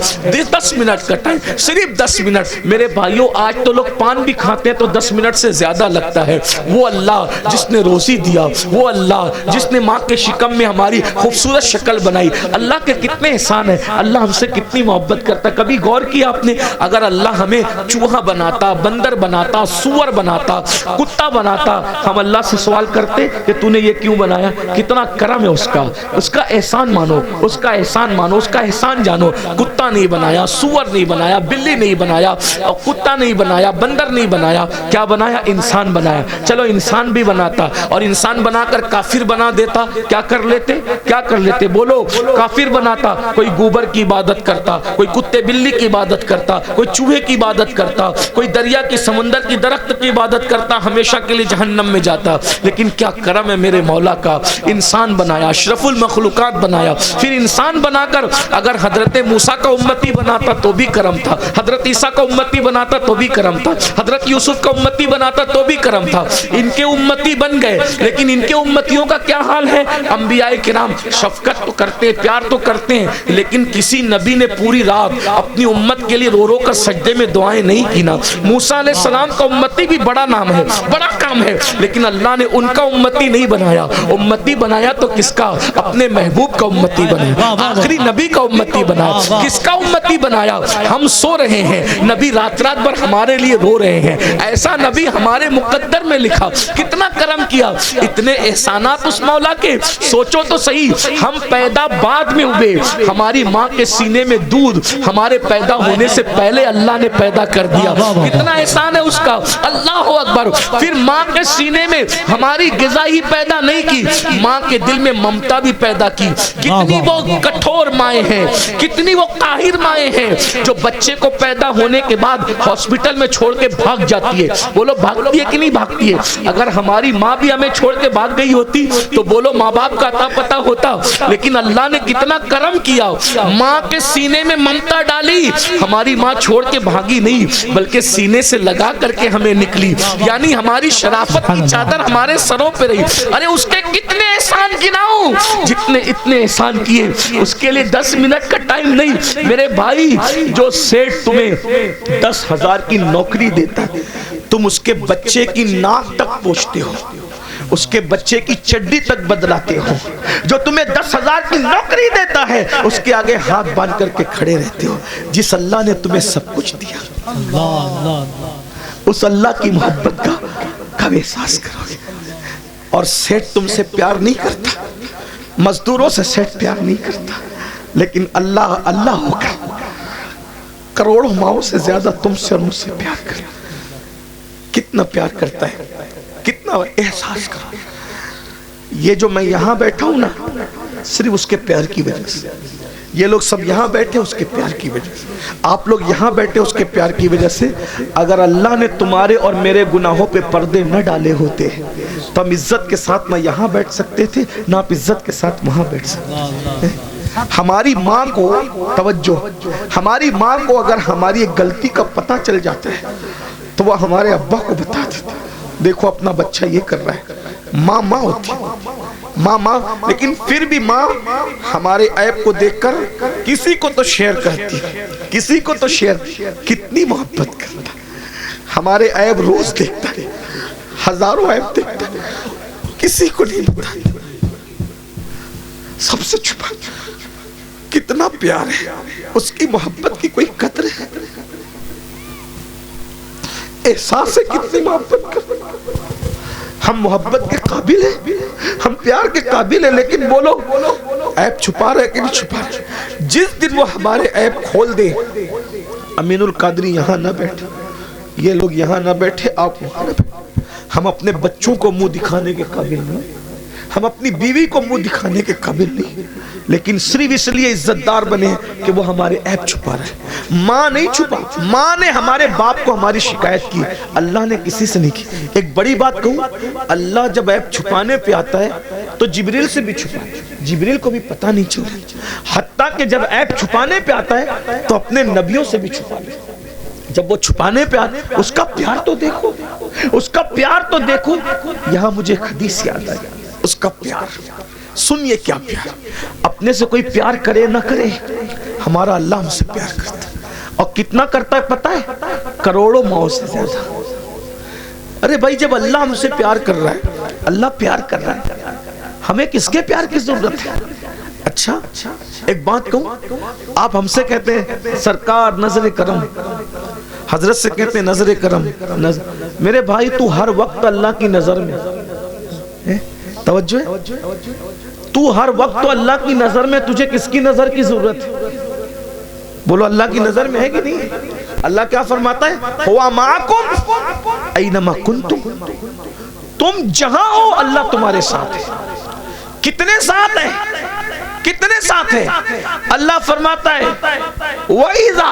10 منٹ کا ٹائم، صرف 10 منٹ۔ میرے بھائیوں آج تو لوگ پان بھی کھاتے ہیں تو 10 منٹ سے زیادہ لگتا ہے۔ وہ اللہ جس نے روزی دیا، وہ اللہ جس نے ماں کے شکم میں ہماری خوبصورت شکل بنائی، اللہ کے کتنے احسان ہیں، اللہ ہم سے کتنی محبت کرتا۔ کبھی غور کیا آپ نے اگر اللہ ہمیں چوہا بناتا، بندر بناتا، سور بناتا، کتا بناتا، ہم اللہ سے سوال کرتے کہ تو نے یہ کیوں بنایا؟ کتنا کرم ہے اس کا احسان مانو، اس کا احسان مانو، اس کا احسان جانو۔ کتا نہیں بنایا، سور نہیں بنایا، بلی نہیں بنایا، کتا نہیں بنایا، بندر نہیں بنایا، کیا بنایا؟ انسان بنایا۔ چلو انسان بھی بناتا اور انسان بنا کر کافر بنا دیتا، کیا کر لیتے بولو؟ کافر بناتا، کوئی گوبر کی عبادت کرتا، کوئی کتے بلی کی عبادت کرتا، کوئی چوہے کی عبادت کرتا، کوئی دریا کی سمندر کی درخت کی عبادت کرتا، ہمیشہ کے لیے جہنم میں جاتا۔ لیکن کیا کرم ہے میرے مولا کا، انسان بنایا، اشرف المخلوقات بنایا۔ پھر انسان بنا کر اگر حضرت موسیٰ کا امتی بناتا تو بھی کرم تھا، حضرت عیسیٰ کا امتی بناتا تو بھی کرم تھا، حضرت یوسف کا امتی بناتا تو بھی کرم تھا۔ ان کے امتی بن گئے لیکن ان کے امتیوں کا کیا حال ہے؟ انبیاء کرام شفقت تو کرتے، پیار تو کرتے ہیں، لیکن کسی نبی نے پوری رات اپنی امت کے لیے رو رو کر سجدے میں دعائیں نہیں کی نا۔ موسیٰ علیہ السلام کا امتی بھی بڑا نام ہے، بڑا کام ہے، لیکن اللہ نے ان کا امتی نہیں بنایا۔ امتی بنایا تو کس کا؟ اپنے محبوب کا امتی بنایا، آخری نبی کا امتی بنایا۔ کس کا امتی بنایا؟ ہم سو رہے ہیں، نبی رات بھر ہمارے لیے رو رہے ہیں، ایسا نبی ہمارے مقدر میں لکھا۔ کتنا کرم کیا، اتنے احسانات اس مولا کے۔ سوچو تو صحیح، ہم پیدا بعد میں ہوئے، ہماری ماں کے سینے میں دودھ ہمارے پیدا ہونے سے پہلے اللہ نے پیدا کر دیا۔ کتنا احسان ہے اس کا، اللہ اکبر۔ پھر ماں کے سینے میں ہماری غذا ہی پیدا نہیں کی، ماں کے دل میں ممتا بھی پیدا کی۔ کتنی وہ کٹھور مائیں ہیں، کتنی وہ قاہر مائیں ہیں جو بچے کو پیدا ہونے کے بعد ہاسپٹل میں چھوڑ کے بھاگ جاتی ہے۔ بولو بھاگتی ہے کہ نہیں بھاگتی ہے؟ اگر ہماری ماں بھی ہمیں چھوڑ کے بھاگ گئی ہوتی تو بولو ماں باپ کا عطا پتہ ہوتا۔ لیکن اللہ نے کتنا کرم کیا، ماں کے سینے میں ممتا ڈالی، ہماری ماں چھوڑ کے بھاگی نہیں بلکہ سینے سے لگا کر کے ہمیں نکلی، یعنی ہماری شرافت کی چادر ہمارے سروں پہ رہی۔ ارے اس کے کتنے احسان گناؤں، جتنے اتنے احسان کیے، اس کے لیے 10 منٹ کا ٹائم نہیں۔ میرے بھائی جو سیٹ تمہیں 10,000 کی نوکری دیتا ہے، تم اس کے بچے کی ناک تک پوچھتے ہو، اس کے بچے کی چڈی تک بدلاتے ہو، جو تمہیں 10,000 کی نوکری دیتا ہے اس کے آگے ہاتھ باندھ کر کے کھڑے رہتے ہو۔ جس اللہ نے تمہیں سب کچھ دیا، اس اللہ کی محبت کا کب احساس کرو گے؟ اور سیٹ تم سے پیار نہیں کرتا، مزدوروں سے سیٹ پیار نہیں کرتا، لیکن اللہ ہو کر کروڑوں ماؤں سے زیادہ تم سے اور مجھ سے پیار کرتا۔ کتنا پیار کرتا ہے، کتنا احساس کرو۔ یہ جو میں یہاں بیٹھا ہوں نا، صرف اس کے پیار کی وجہ سے، یہ لوگ سب یہاں بیٹھے اس کے پیار کی وجہ سے، آپ لوگ یہاں بیٹھے اس کے پیار کی وجہ سے۔ اگر اللہ نے تمہارے اور میرے گناہوں پہ پردے نہ ڈالے ہوتے تو ہم عزت کے ساتھ نہ یہاں بیٹھ سکتے تھے، نہ آپ عزت کے ساتھ وہاں بیٹھ سکتے تھے۔ ہماری ماں کو توجہ، ہماری ماں کو اگر ہماری ایک غلطی کا پتہ چل جاتا ہے تو وہ ہمارے ابا کو بتا دیتا، دیکھو اپنا بچہ یہ کر رہا ہے۔ ماں ماں ہوتی، ماں، لیکن پھر بھی ماں ہمارے عیب کو دیکھ کر کسی کو تو شیئر کرتی، کسی کو تو شیئر، کتنی محبت کرتا، ہمارے عیب روز دیکھتا ہے، ہزاروں عیب دیکھتا ہے، کسی کو نہیں بتاتا، سب سے چھپا، کتنا پیار ہے، اس کی محبت کی کوئی قدر ہے، احساس ہے کتنی محبت کرتا۔ ہم محبت کے قابل ہیں، ہم پیار کے قابل ہیں، لیکن بولو عیب چھپا رہے کہ نہیں چھپا رہے؟ جس دن وہ ہمارے عیب کھول دے، امین القادری یہاں نہ بیٹھے، یہ لوگ یہاں نہ بیٹھے، آپ وہاں نہ بیٹھے، ہم اپنے بچوں کو منہ دکھانے کے قابل نہیں، ہم اپنی بیوی کو منہ دکھانے کے قابل نہیں، لیکن صرف اس لیے عزت دار بنے کہ وہ ہمارے عیب چھپا رہے۔ ماں نہیں چھپا، ماں نے ہمارے باپ کو ہماری شکایت کی، اللہ نے کسی سے نہیں کی۔ ایک بڑی بات کہوں، اللہ جب عیب چھپانے پہ آتا ہے تو جبریل سے بھی چھپا، جبریل کو بھی پتہ نہیں چلا، حتیٰ کہ جب عیب چھپانے پہ آتا ہے تو اپنے نبیوں سے بھی چھپا لے۔ جب وہ چھپانے پہ آتا، اس کا پیار تو دیکھو، اس کا پیار تو دیکھو۔ یہاں مجھے ایک حدیث یاد آئی، اس کا پیار سنیے، کیا پیار، اپنے سے کوئی پیار کرے نہ کرے، ہمارا اللہ ہم سے پیار کرتا ہے، اور کتنا کرتا ہے پتہ ہے؟ کروڑوں ماؤں سے زیادہ۔ ارے بھائی جب اللہ ہم سے پیار کر رہا ہے، اللہ پیار کر رہا ہے، ہمیں کس کے پیار کی ضرورت ہے؟ اچھا ایک بات کہوں، آپ ہم سے کہتے ہیں سرکار نظر کرم، حضرت سے کہتے ہیں نظر کرم، میرے بھائی تو ہر وقت اللہ کی نظر میں، توجہ ہے، تو ہر وقت تو اللہ کی نظر میں، تجھے کس کی نظر کی ضرورت ہے؟ بولو اللہ کی نظر میں ہے کہ نہیں؟ اللہ کیا فرماتا ہے؟ ہوا معکم اینما کنتم، تم جہاں ہو اللہ تمہارے ساتھ ہے۔ کتنے ساتھ ہے؟ کتنے ساتھ ہے؟ اللہ فرماتا ہے وَإِذَا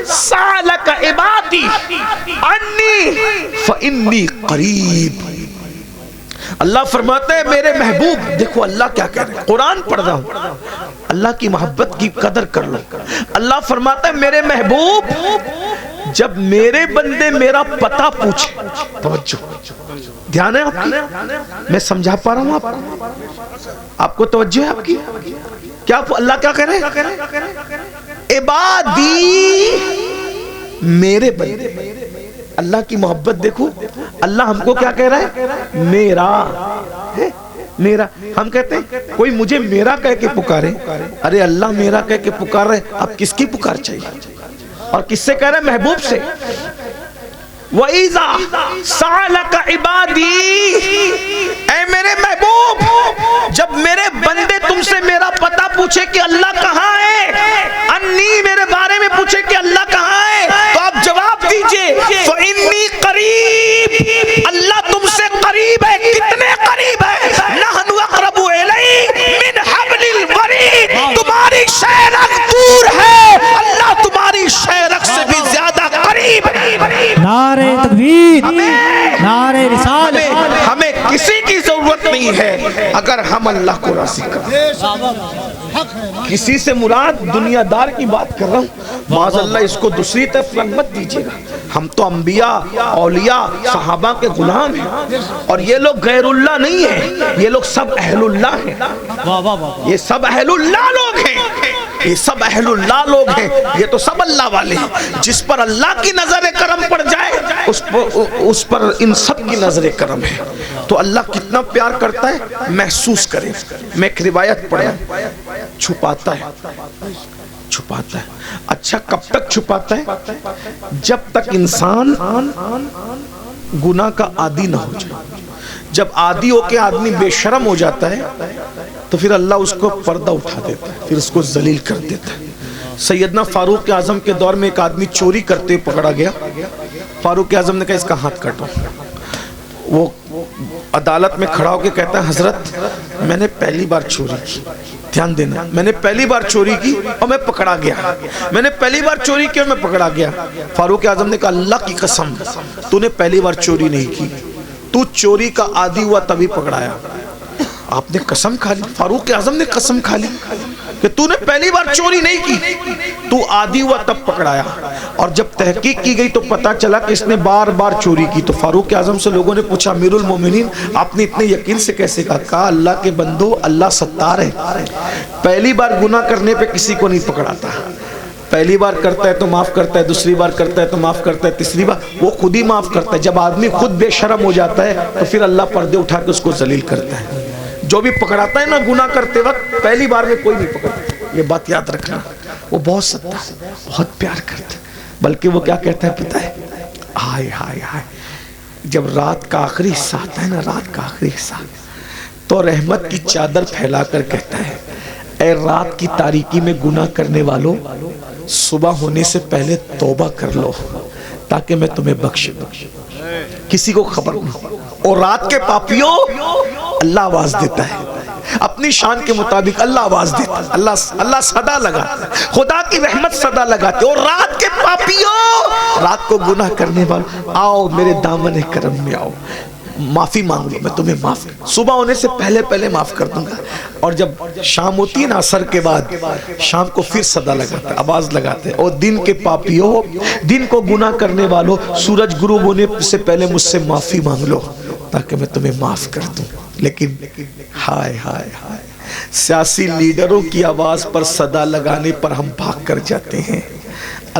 سَأَلَكَ عِبَادِي عَنِّي فَإِنِّي قَرِيبٌ۔ اللہ فرماتا ہے میرے محبوب، دیکھو اللہ کیا کہہ رہے ہیں، قرآن پڑھ رہا ہوں، اللہ کی محبت کی قدر کر لو۔ اللہ فرماتا ہے میرے محبوب جب میرے بندے میرا پتہ پوچھے، توجہ دھیان ہے آپ کی، میں سمجھا پا رہا ہوں آپ کو توجہ ہے آپ کی، کیا اللہ کیا کہہ رہے ہیں؟ عبادی، میرے بندے، اللہ کی محبت دیکھو، اللہ ہم کو کیا کہہ رہا ہے؟ میرا، میرا۔ ہم کہتے ہیں کوئی مجھے میرا کہہ کے پکارے، ارے اللہ میرا کہہ کے پکار رہے، اب کس کی پکار چاہیے؟ اور کس سے کہہ رہے ہیں؟ محبوب سے۔ وَإِذَا سَأَلَكَ عِبَادِي، اے میرے محبوب جب میرے بندے تم سے میرا پتہ پوچھے کہ اللہ کہاں ہے، انی میرے بارے میں پوچھے کہ اللہ کہاں ہے، تو آپ جواب دیجئے فَإِنِّي قَرِيب، اللہ تم سے قریب ہے۔ کتنے قریب ہے؟ نَحْنُ أَقْرَبُ إِلَيْهِ مِنْ حَبْلِ الْوَرِيدِ، تمہاری شہرک دور ہے، اللہ تمہاری شہرک سے بھی زیادہ قریب ہے۔
نعرہ تکبیر، نعرہ رسالت،
ہمیں کسی کی ضرورت نہیں ہے اگر ہم اللہ کو راضی کریں۔ کسی سے مراد دنیا دار کی بات کر رہا ہوں، معاذ اللہ اس کو دوسری طرف رنگ مت دیجیے گا۔ ہم تو انبیاء، اولیاء، صحابہ کے غلام ہیں، اور یہ لوگ غیر اللہ نہیں ہیں، یہ لوگ سب اہل اللہ ہیں، یہ سب اہل اللہ لوگ ہیں، یہ سب اہل اللہ لوگ ہیں، یہ تو سب اللہ والے ہیں۔ جس پر اللہ کی نظر کرم پڑ جائے اس پر ان سب کی نظر کرم ہے۔ تو اللہ کتنا پیار کرتا ہے محسوس کریں۔ میں ایک روایت پڑھا، چھپاتا ہے، چھپاتا ہے۔ اچھا کب تک چھپاتا ہے؟ جب تک انسان گناہ کا عادی نہ ہو جائے۔ جب عادی ہو کے آدمی بے شرم ہو جاتا ہے تو پھر اللہ اس کو پردہ اٹھا دیتا ہے، پھر اس کو ذلیل کر دیتا ہے۔ سیدنا فاروق اعظم کے دور میں ایک آدمی چوری کرتے پکڑا گیا، فاروق اعظم نے کہا اس کا ہاتھ کاٹو۔ وہ عدالت میں کھڑا ہو کے کہتا ہے حضرت میں نے پہلی بار چوری کی، دھیان دینا، میں نے پہلی بار چوری کی اور میں پکڑا گیا، میں نے پہلی بار چوری کی اور میں پکڑا گیا۔ فاروق اعظم نے کہا اللہ کی قسم تو نے پہلی بار چوری نہیں کی، تو چوری کا عادی ہوا تبھی پکڑایا۔ آپ نے قسم کھا لی، فاروق اعظم نے قسم کھا لی کہ تو نے پہلی بار چوری نہیں کی، تو عادی ہوا تب پکڑایا۔ اور جب تحقیق کی گئی تو پتا چلا کہ اس نے بار بار چوری کی۔ تو فاروق اعظم سے لوگوں نے پوچھا امیر المومنین آپ نے اتنے یقین سے کیسے کہا؟ کہا اللہ کے بندو اللہ ستار ہے، پہلی بار گناہ کرنے پہ کسی کو نہیں پکڑاتا، پہلی بار کرتا ہے تو معاف کرتا ہے، دوسری بار کرتا ہے تو معاف کرتا ہے، تیسری بار وہ خود ہی معاف کرتا ہے۔ جب آدمی خود بے شرم ہو جاتا ہے تو پھر اللہ پردے اٹھا کے اس کو ذلیل کرتا ہے۔ جو بھی پکڑاتا ہے نا گناہ کرتے وقت پہلی بار میں کوئی نہیں پکڑتا، یہ بات یاد رکھنا۔ وہ بہت ستار ہے، بہت پیار کرتا ہے، بلکہ وہ کیا کہتا ہے پتہ ہے؟ ہائے ہائے ہائے، جب رات کا آخری حصہ آتا ہے نا، رات کا آخری حصہ، تو رحمت کی چادر پھیلا کر کہتا ہے اے رات کی تاریکی میں گناہ کرنے والوں، صبح ہونے سے پہلے توبہ کر لو تاکہ میں تمہیں بخش دوں، کسی کو خبر نہیں۔ اور رات کے پاپیوں اللہ آواز دیتا ہے اپنی شان کے مطابق، اللہ آواز دیتا ہے، اللہ صدا لگاتا ہے، خدا کی رحمت صدا لگاتے۔ اور رات کے پاپیوں، رات کو گناہ کرنے والوں، آؤ میرے دامن کرم میں آؤ، معافی مانگ لو میں تمہیں معاف کر، صبح ہونے سے پہلے معاف کر دوں گا۔ اور جب شام ہوتی ہے نا عصر کے بعد، شام کو پھر صدا لگاتا ہے، آواز لگاتے ہیں اور دن کے پاپیوں، دن کو گناہ کرنے والوں، سورج غروب ہونے سے پہلے مجھ سے معافی مانگ لو تاکہ میں تمہیں معاف کر دوں۔ لیکن ہائے ہائے ہائے، سیاسی لیڈروں کی آواز پر صدا لگانے پر ہم بھاگ کر جاتے ہیں۔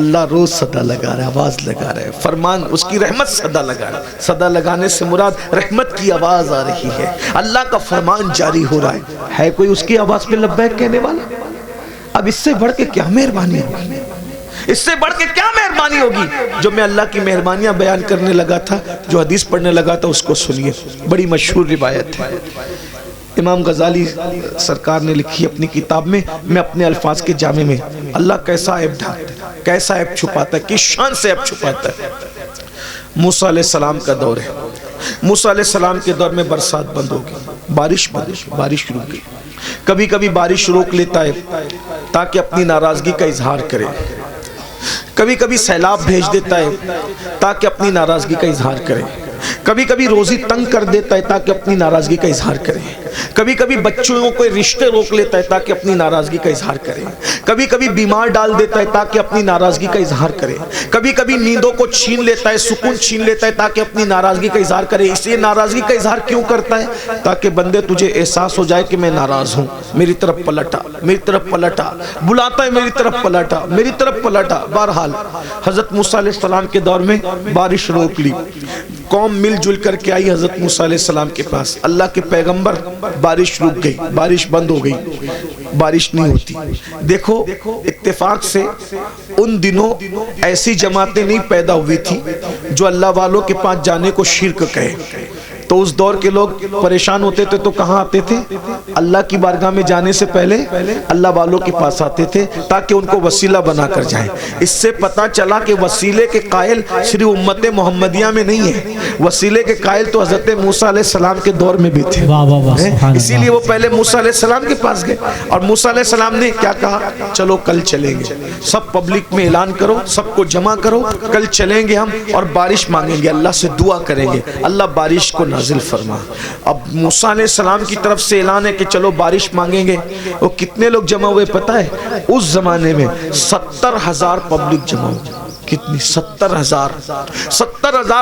اللہ روز صدا لگا رہا ہے، آواز لگا رہا ہے، فرمان اس کی رحمت صدا لگا رہا ہے۔ صدا لگانے سے مراد رحمت کی آواز آ رہی ہے، اللہ کا فرمان جاری ہو رہا ہے کوئی اس کی آواز پہ لبیک کہنے والا؟ اب اس سے بڑھ کے کیا مہربانی ہوگی، اس سے بڑھ کے کیا مہربانی ہوگی؟ جو میں اللہ کی مہربانیاں بیان کرنے لگا تھا، جو حدیث پڑھنے لگا تھا، اس کو سنیے، بڑی مشہور روایت ہے، امام غزالی سرکار نے لکھی اپنی کتاب میں، میں اپنے الفاظ کے جامع میں، اللہ کیسا عیب ڈھانپتا ہے، کیسا عیب چھپاتا ہے، کس شان سے عیب چھپاتا ہے۔ موسیٰ علیہ السلام کا دور ہے، موسیٰ علیہ السلام کے دور میں برسات بند ہو گئی، بارش رک گئی، کبھی کبھی بارش روک لیتا ہے تاکہ اپنی ناراضگی کا اظہار کرے، کبھی کبھی سیلاب بھیج دیتا ہے تاکہ اپنی ناراضگی کا اظہار کرے، کبھی کبھی روزی تنگ کر دیتا ہے تاکہ اپنی ناراضگی کا اظہار کرے، کبھی کبھی بچوں کو رشتے روک لیتا ہے تاکہ اپنی ناراضگی کا اظہار کرے، کبھی کبھی بیمار ڈال دیتا ہے تاکہ اپنی ناراضگی کا اظہار کرے، کبھی کبھی نیندوں کو چھین لیتا ہے، سکون چھین لیتا ہے تاکہ اپنی ناراضگی کا اظہار کرے۔ اس لیے ناراضگی کا اظہار کیوں کرتا ہے؟ تاکہ بندے تجھے احساس ہو جائے کہ میں ناراض ہوں، میری طرف پلٹا، میری طرف پلٹا، بلاتا ہے میری طرف پلٹا، میری طرف پلٹا۔ بہرحال حضرت موسیٰ علیہ السلام کے دور میں بارش روک لی، قوم مل جل کر کے آئی حضرت موسیٰ علیہ السلام کے پاس، اللہ کے پیغمبر بارش رک گئی، بارش بند ہو گئی، بارش نہیں ہوتی۔ دیکھو اتفاق سے ان دنوں ایسی جماعتیں نہیں پیدا ہوئی تھی جو اللہ والوں کے پاس جانے کو شرک کہے، تو اس دور کے لوگ پریشان ہوتے تھے تو کہاں آتے تھے؟ اللہ کی بارگاہ میں جانے سے پہلے اللہ والوں کے پاس آتے تھے تاکہ ان کو وسیلہ بنا کر جائیں۔ اس سے پتا چلا کہ وسیلے کے قائل صرف امت محمدیہ میں نہیں ہے، وسیلے کے قائل تو حضرت موسیٰ علیہ السلام کے دور میں بھی تھے۔ اسی لیے وہ پہلے موسیٰ علیہ السلام کے پاس گئے اور موسیٰ علیہ السلام نے کیا کہا؟ چلو کل چلیں گے، سب پبلک میں اعلان کرو، سب کو جمع کرو، کل چلیں گے ہم اور بارش مانگیں گے، اللہ سے دعا کریں گے، اللہ بارش کو نازل فرما۔ اب موسیٰ علیہ السلام کی طرف سے اعلان ہے کہ چلو بارش مانگیں گے، وہ کتنے لوگ جمع ہوئے پتہ ہے؟ اس زمانے میں 70,000 پبلک جمع ہوئی۔ کتنی؟ 70,000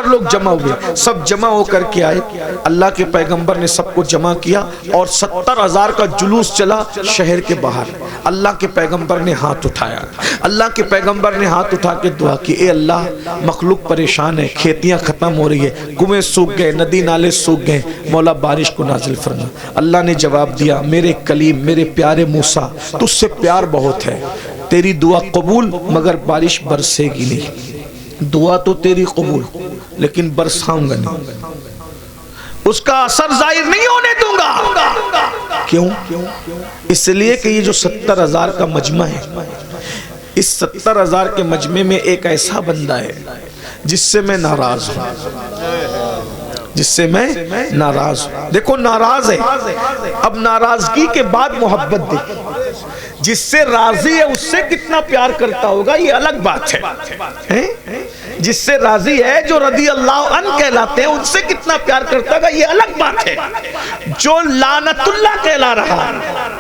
لوگ جمع ہوئے، سب جمع ہو کر کے آئے، اللہ کے پیغمبر نے سب کو جمع کیا اور 70,000 کا جلوس چلا شہر کے باہر۔ اللہ کے پیغمبر نے ہاتھ اٹھایا، اللہ کے پیغمبر نے ہاتھ اٹھا کے دعا کی، اے اللہ مخلوق پریشان ہے، کھیتیاں ختم ہو رہی ہے، کنویں سوکھ گئے، ندی نالے سوکھ گئے، مولا بارش کو نازل فرما۔ اللہ نے جواب دیا، میرے کلیم، میرے پیارے موسیٰ، تجھ سے پیار بہت ہے، تیری دعا قبول مگر بارش برسے گی نہیں، دعا تو تیری قبول لیکن برساؤں گا نہیں، اس کا اثر ظاہر نہیں ہونے دوں گا۔ کیوں؟ اس لیے کہ یہ جو 70,000 کا مجمع ہے، اس 70,000 کے مجمع میں ایک ایسا بندہ ہے جس سے میں ناراض ہوں، جس سے میں ناراض ہوں. دیکھو ناراض ہے, اب ناراضگی کے بعد محبت دیکھیں. جس سے راضی ہے اس سے کتنا پیار کرتا ہوگا یہ الگ بات ہے. جس سے راضی ہے, جو رضی اللہ عنہ کہلاتے ہیں, ان سے کتنا پیار کرتا ہوگا یہ الگ بات ہے. جو لعنت اللہ کہلا رہا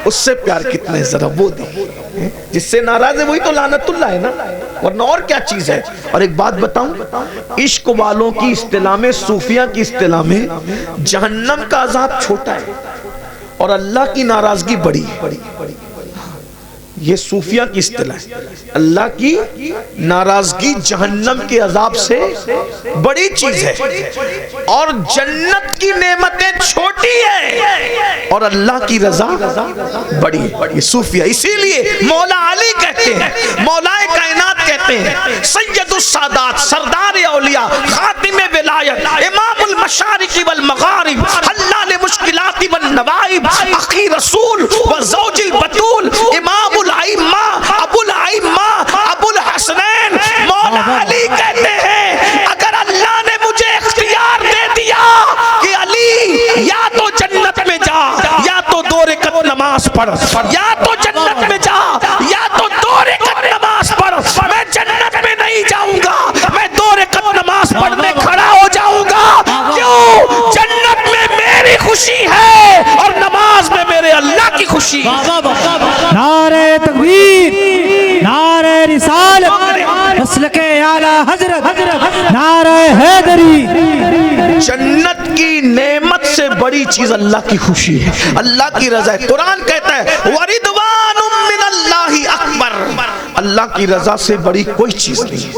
اس سے پیار کتنا ہے ذرا وہ دیکھیں. جس سے ناراض ہے وہی تو لعنت اللہ ہے نا, ورنہ اور کیا چیز ہے. اور ایک بات بتاؤں, عشق والوں کی اصطلاح میں, صوفیہ کی اصطلاح میں, جہنم کا عذاب چھوٹا ہے اور اللہ کی ناراضگی بڑی ہے. یہ صوفیہ کی اصطلاح ہے. اللہ کی ناراضگی جہنم کے عذاب سے بڑی چیز ہے, اور جنت کی نعمتیں چھوٹی ہے اور اللہ کی رضا بڑی ہے. یہ صوفیہ. اسی لیے مولا علی کہتے ہیں, مولا کائنات کہتے ہیں, سید السادات, سردار اولیاء, خاتم ولایت, امام المشارق والمغارب, حلال مشکلات والنوائب, اخی رسول و زوج البتول, امام الائمہ, ابو الائمہ, ابو الحسنین. مولا علی کہتے ہیں اگر اللہ نے مجھے اختیار دے دیا کہ علی یا تو جنت میں جا یا تو 2 رکعت نماز پڑھ, یا تو جنت میں جا یا تو 2 رکعت نماز پڑھ, میں جنت میں نہیں جاؤں گا, میں 2 رکعت نماز پڑھنے کھڑا ہو جاؤں گا. کیوں؟ جنت میں میری خوشی ہے اور نماز میں میرے اللہ کی خوشی.
نعرہ تکبیر, نعرہ رسالت, مسلک اعلی حضرت, نعرہ حیدری.
جنت کی نعمت سے بڑی چیز اللہ کی خوشی ہے, اللہ کی رضا ہے. قرآن کہتا ہے وَرِضْوَانٌ مِّنَ اللَّهِ اکبر. اللہ کی رضا سے بڑی کوئی چیز نہیں ہے,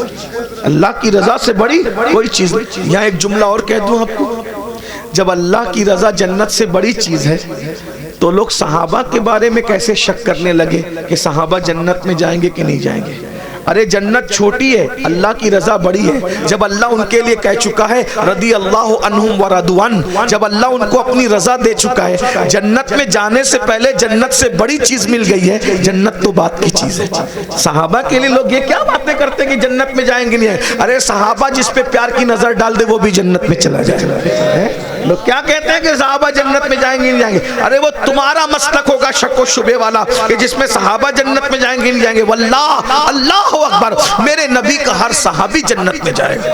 اللہ کی رضا سے بڑی کوئی چیز نہیں. یہاں ایک جملہ اور کہہ دوں آپ کو, جب اللہ کی رضا جنت سے بڑی چیز ہے تو لوگ صحابہ کے بارے میں کیسے شک کرنے لگے کہ صحابہ جنت میں جائیں گے کہ نہیں جائیں گے. ارے جنت چھوٹی ہے, اللہ کی رضا بڑی ہے. جب اللہ ان کے لیے کہہ چکا ہے رضی اللہ عنہم ورضوا عنہ, جب اللہ ان کو اپنی رضا دے چکا ہے, جنت میں جانے سے پہلے جنت سے بڑی چیز مل گئی ہے. جنت تو بات کی چیز ہے. صحابہ کے لیے لوگ یہ کیا باتیں کرتے کہ جنت میں جائیں گے نہیں آئیں. ارے صحابہ جس پہ پیار کی نظر ڈال دے وہ بھی جنت میں چلا جائے. لوگ کیا کہتے ہیں کہ صحابہ جنت میں جائیں گے نہیں جائیں گے. ارے وہ تمہارا مسلک ہوگا شک و شبے والا کہ جس میں صحابہ جنت میں جائیں گے نہیں جائیں گے. واللہ اللہ اکبر, میرے نبی کا ہر صحابی جنت میں جائے گا.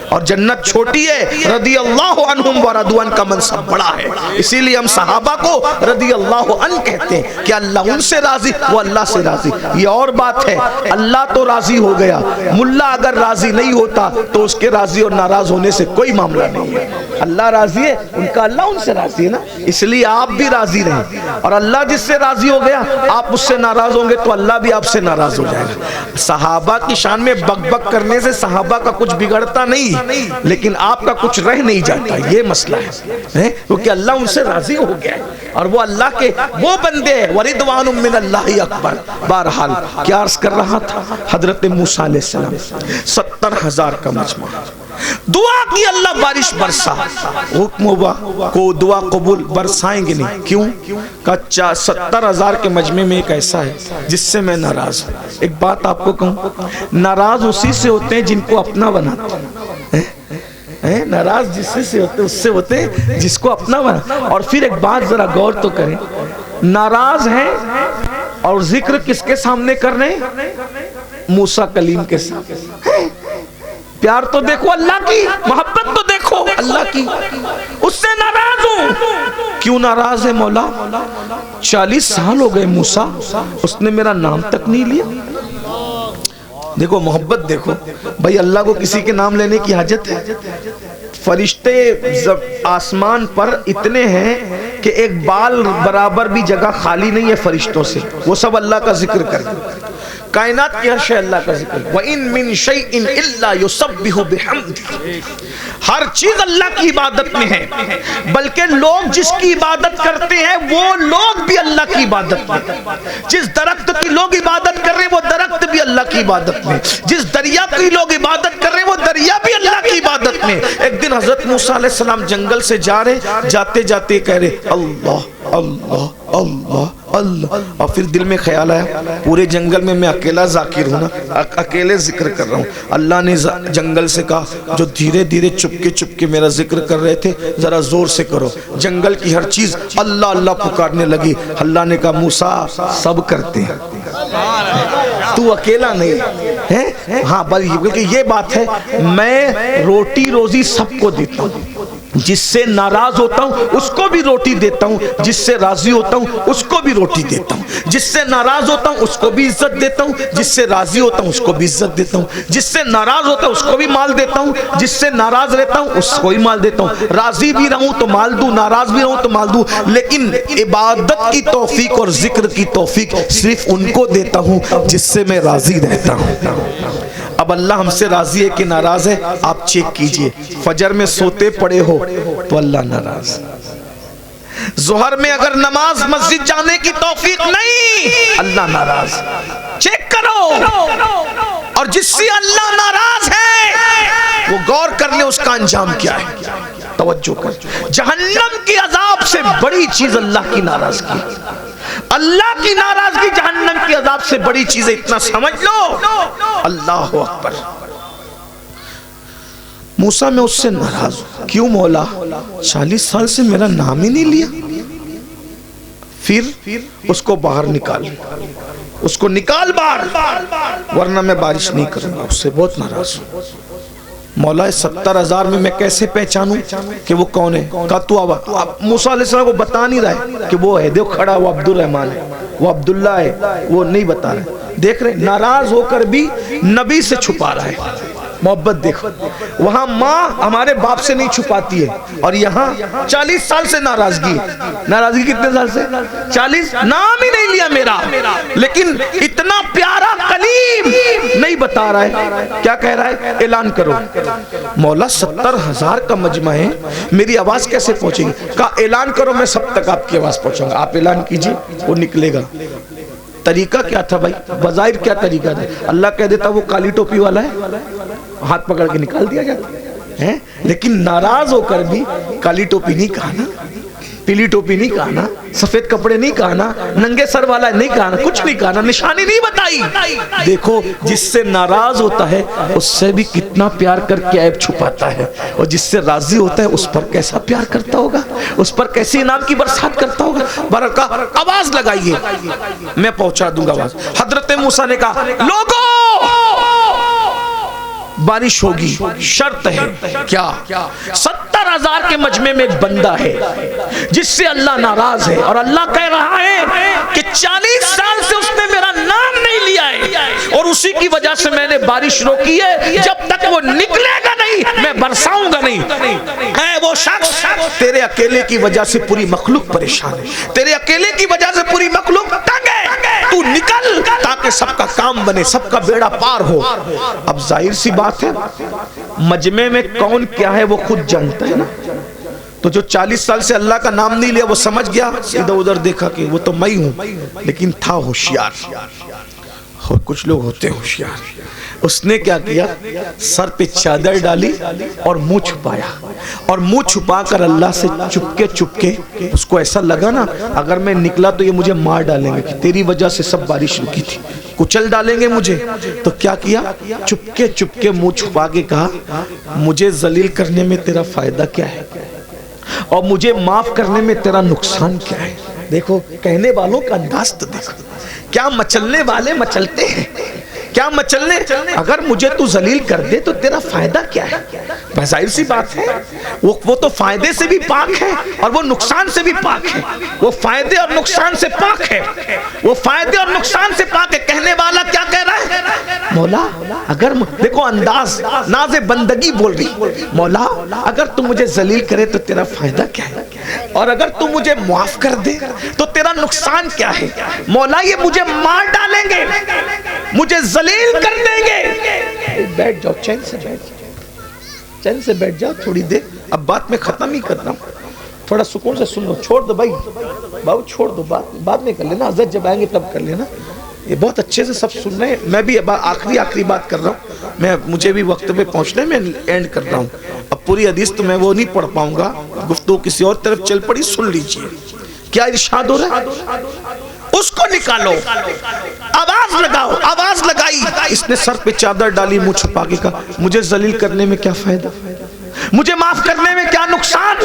اور جنت چھوٹی ہے, رضی اللہ عنہم ورضوا عنہ کا منصب بڑا ہے. اسی لیے ہم صحابہ کو رضی اللہ عنہ کہتے ہیں کہ اللہ ان سے راضی, وہ اللہ سے راضی. یہ اور بات ہے, اللہ تو راضی ہو گیا, ملا اگر راضی نہیں ہوتا تو اس کے راضی اور ناراض ہونے سے کوئی معاملہ نہیں ہے. اللہ راضی ہے, ان کا اللہ ان سے راضی ہے نا, اس لیے آپ بھی راضی رہیں. اور اللہ جس سے راضی ہو گیا آپ اس سے ناراض ہوں گے تو اللہ بھی آپ سے ناراض ہو جائے گا. صحابہ کی شان میں بک بک کرنے سے صحابہ کا کچھ بگڑتا نہیں, لیکن آپ کا کچھ رہ نہیں جاتا. یہ مسئلہ ہے کیونکہ اللہ ان سے راضی ہو گیا ہے اور وہ اللہ کے وہ بندے ہیں. وَرِضْوَانٌ مِّنَ اللَّهِ اکبر. بہرحال کیا عرض کر رہا تھا, حضرت موسیٰ علیہ السلام 70,000 کا مجمع, دعا کی اللہ بارش برسا, حکم ہوا کو دعا قبول, برسائیں گے نہیں. کیوں؟ کچا 70,000 کے مجمع میں ایک ایسا ہے جس سے میں ناراض ہوں. ایک بات آپ کو کہوں, ناراض اسی سے ہوتے ہیں جن کو اپنا بناتے ہیں. ناراض جس سے ہوتے ہیں اس سے ہوتے ہیں جس کو اپنا بنا. اور پھر ایک بات ذرا غور تو کریں, ناراض ہیں اور ذکر کس کے سامنے کر رہے ہیں؟ موسیٰ کلیم کے سامنے. پیار تو دیکھو اللہ کی, محبت تو دیکھو اللہ کی, اس سے ناراض ہوں. کیوں ناراض ہے مولا؟ 40 سال ہو گئے موسیٰ, اس نے میرا نام تک نہیں لیا. دیکھو محبت دیکھو بھائی, اللہ کو کسی کے نام لینے کی حاجت ہے؟ فرشتے آسمان پر اتنے ہیں کہ ایک بال برابر بھی جگہ خالی نہیں ہے فرشتوں سے, وہ سب اللہ کا ذکر کریں. کائنات کی ہر شے اللہ کا ذکر. وَإِن مِّن شَيْءٍ إِلَّا يُسَبِّحُ بِحَمْدِهِ. ہر چیز اللہ کی عبادت میں ہے, بلکہ لوگ جس کی عبادت کرتے ہیں وہ لوگ بھی اللہ کی عبادت میں. جس درخت کی لوگ عبادت کر رہے ہیں وہ درخت بھی اللہ کی عبادت میں. جس دریا کی لوگ عبادت کر رہے ہیں وہ دریا بھی اللہ کی عبادت میں. ایک دن حضرت موسیٰ علیہ السلام جنگل سے جا رہے, جاتے جاتے کہہ رہے اللہ اللہ اللہ اللہ. اور پھر دل میں خیال آیا پورے جنگل میں میں اکیلا ذاکر ہوں نا, اکیلے ذکر کر رہا ہوں. اللہ نے جنگل سے کہا جو دھیرے دھیرے چپکے میرا ذکر کر رہے تھے ذرا زور سے کرو. جنگل کی ہر چیز اللہ اللہ پکارنے لگی. اللہ نے کہا موسیٰ سب کرتے ہیں, تو اکیلا نہیں ہے. ہاں بلکہ یہ بات ہے میں روٹی روزی سب کو دیتا ہوں. جس سے ناراض ہوتا ہوں اس کو بھی روٹی دیتا ہوں, جس سے راضی ہوتا ہوں اس کو بھی روٹی دیتا ہوں. جس سے ناراض ہوتا ہوں اس کو بھی عزت دیتا ہوں, جس سے راضی ہوتا ہوں اس کو بھی عزت دیتا ہوں. جس سے ناراض ہوتا ہوں اس کو بھی مال دیتا ہوں, جس سے ناراض رہتا ہوں اس کو بھی مال دیتا ہوں. راضی بھی رہوں تو مال دوں, ناراض بھی رہوں تو مال دوں. لیکن عبادت کی توفیق اور ذکر کی توفیق صرف ان کو دیتا ہوں جس سے میں راضی رہتا ہوں. اب اللہ ہم سے راضی ہے کہ ناراض ہے آپ چیک کیجئے. فجر میں سوتے پڑے ہو تو اللہ ناراض. ظہر میں اگر نماز مسجد جانے کی توفیق نہیں اللہ ناراض. چیک کرو. اور جس سے اللہ ناراض ہے وہ غور کر لے اس کا انجام کیا ہے. توجہ کر, جہنم کی عذاب سے بڑی چیز اللہ کی ناراضگی. اللہ کی ناراضگی جہنم کی عذاب سے بڑی چیز ہے, اتنا سمجھ لو. اللہ اکبر. موسیٰ میں اس سے ناراض ہوں. کیوں مولا 40 سال سے میرا نام ہی نہیں لیا. پھر اس کو باہر نکال, اس کو نکال باہر, ورنہ میں بارش نہیں کروں گا. اس سے بہت ناراض ہوں. مولا 70,000 میں کیسے پہچانوں کہ وہ کون ہے. کہا تو آوا. موسیٰ علیہ السلام کو بتا نہیں رہا ہے کہ وہ ہے, دیکھو کھڑا وہ عبد الرحمن ہے, وہ عبداللہ ہے, وہ نہیں بتا رہے. دیکھ رہے ناراض ہو کر بھی نبی سے چھپا رہا ہے. محبت دیکھو, وہاں ماں ہمارے باپ سے نہیں چھپاتی ہے, اور یہاں 40 سال سے ناراضگی. ناراضگی کتنے سال سے؟ 40. نام ہی نہیں لیا میرا, لیکن اتنا پیارا کلیم نہیں بتا رہا ہے. کیا کہہ رہا ہے؟ اعلان کرو. مولا 70,000 کا مجمع ہے, میری آواز کیسے پہنچے گی؟ کہا اعلان کرو, میں سب تک آپ کی آواز پہنچوں گا. آپ اعلان کیجئے, وہ نکلے گا. طریقہ کیا تھا بھائی؟ بظاہر کیا طریقہ تھا؟ اللہ کہہ دیتا وہ کالی ٹوپی والا ہے, ہاتھ پکڑ کے نکال دیا جاتا ہے. لیکن ناراض ہو کر بھی کالی ٹوپی نہیں کہا نا, پیلی ٹوپی نہیں کہا نا, سفید کپڑے نہیں کہا نا, ننگے سر والا نہیں کہا نا, کچھ نہیں کہا نا, نشانی نہیں بتائی. دیکھو جس سے ناراض ہوتا ہے اس سے بھی کتنا پیار کر کے عیب چھپاتا ہے, اور جس سے راضی ہوتا ہے اس پر کیسا پیار کرتا ہوگا, اس پر کیسی انعام کی برسات کرتا ہوگا. برکہ آواز لگائیے, میں پہنچا دوں گا آواز. حضرت موسیٰ نے کہا لوگوں بارش ہوگی, شرط ہے. کیا؟ 70,000 کے مجمع میں ایک بندہ ہے جس سے اللہ ناراض ہے, اور اللہ کہہ رہا ہے کہ 40 سال سے اس نے میرا نام نہیں لیا ہے, اور اسی کی وجہ سے میں نے بارش روکی ہے. جب تک وہ نکلے گا نہیں میں برساؤں گا نہیں. ہے وہ شخص, تیرے اکیلے کی وجہ سے پوری مخلوق پریشان ہے, تیرے اکیلے کی وجہ سے پوری مخلوق تنگ ہے. تو نکل تاکہ سب کا کام بنے, سب کا بیڑا پار ہو. اب ظاہر سی بات ہے مجمع میں کون کیا ہے وہ خود جانتا ہے نا. تو جو 40 سال سے اللہ کا نام نہیں لیا وہ سمجھ گیا, ادھر ادھر دیکھا کہ وہ تو میں ہوں, لیکن تھا ہوشیار. اور کچھ لوگ ہوتے ہیں ہوشیار. اس نے کیا کیا, سر پہ چادر ڈالی اور منہ چھپایا, اور منہ چھپا کر اللہ سے چپکے اس کو ایسا لگا نا اگر میں نکلا تو یہ مجھے مار ڈالیں گے, کہ تیری وجہ سے سب بارش رکی تھی, کچل ڈالیں گے مجھے. تو کیا کیا, چپکے منہ چھپا کے کہا مجھے ذلیل کرنے میں تیرا فائدہ کیا ہے, اور مجھے معاف کرنے میں تیرا نقصان کیا ہے. دیکھو کہنے والوں کا انداز تو دیکھو, کیا مچلنے والے مچلتے ہیں, کیا مچلنے. اگر مجھے تو ذلیل کر دے تو تیرا فائدہ کیا ہے؟ ظاہر سی بات ہے وہ تو فائدے سے بھی پاک ہے اور وہ نقصان سے بھی پاک ہے. وہ فائدے اور نقصان سے پاک ہے, وہ فائدے اور نقصان سے پاک ہے. کہنے والا کیا کہہ رہا ہے؟ مولا اگر دیکھو انداز, ناز بندگی بول رہی, مولا اگر تو مجھے ذلیل کرے تو تیرا فائدہ کیا ہے, اور اگر تو مجھے معاف کر دے تو تیرا نقصان کیا ہے؟ مولا یہ مجھے مار ڈالیں گے, مجھے ذلیل کر دیں گے. بیٹھ جاؤ, چین سے بیٹھ جاؤ, چین سے بیٹھ جاؤ تھوڑی دیر. اب بات میں ختم ہی کر رہا ہوں, تھوڑا سکون سے سن لو. چھوڑ دو بھائی, بابو چھوڑ دو, بعد میں کر لینا, حضرت جب آئیں گے تب کر لینا. یہ بہت اچھے سے سب سن رہے ہیں. میں بھی آخری بات کر رہا ہوں, مجھے بھی وقت پہ پہنچنا ہے, میں اینڈ کر رہا ہوں. اب پوری حدیث تو میں وہ نہیں پڑھ پاؤں گا, گفتگو کسی اور طرف چل پڑی, سن لیجئے. کیا ارشاد ہو رہا ہے؟ اس کو نکالو، آواز لگاؤ، آواز لگائی، اس نے سر پہ چادر ڈالی، منہ چھپا کے کہا مجھے ذلیل کرنے میں کیا فائدہ، مجھے معاف کرنے میں کیا نقصان،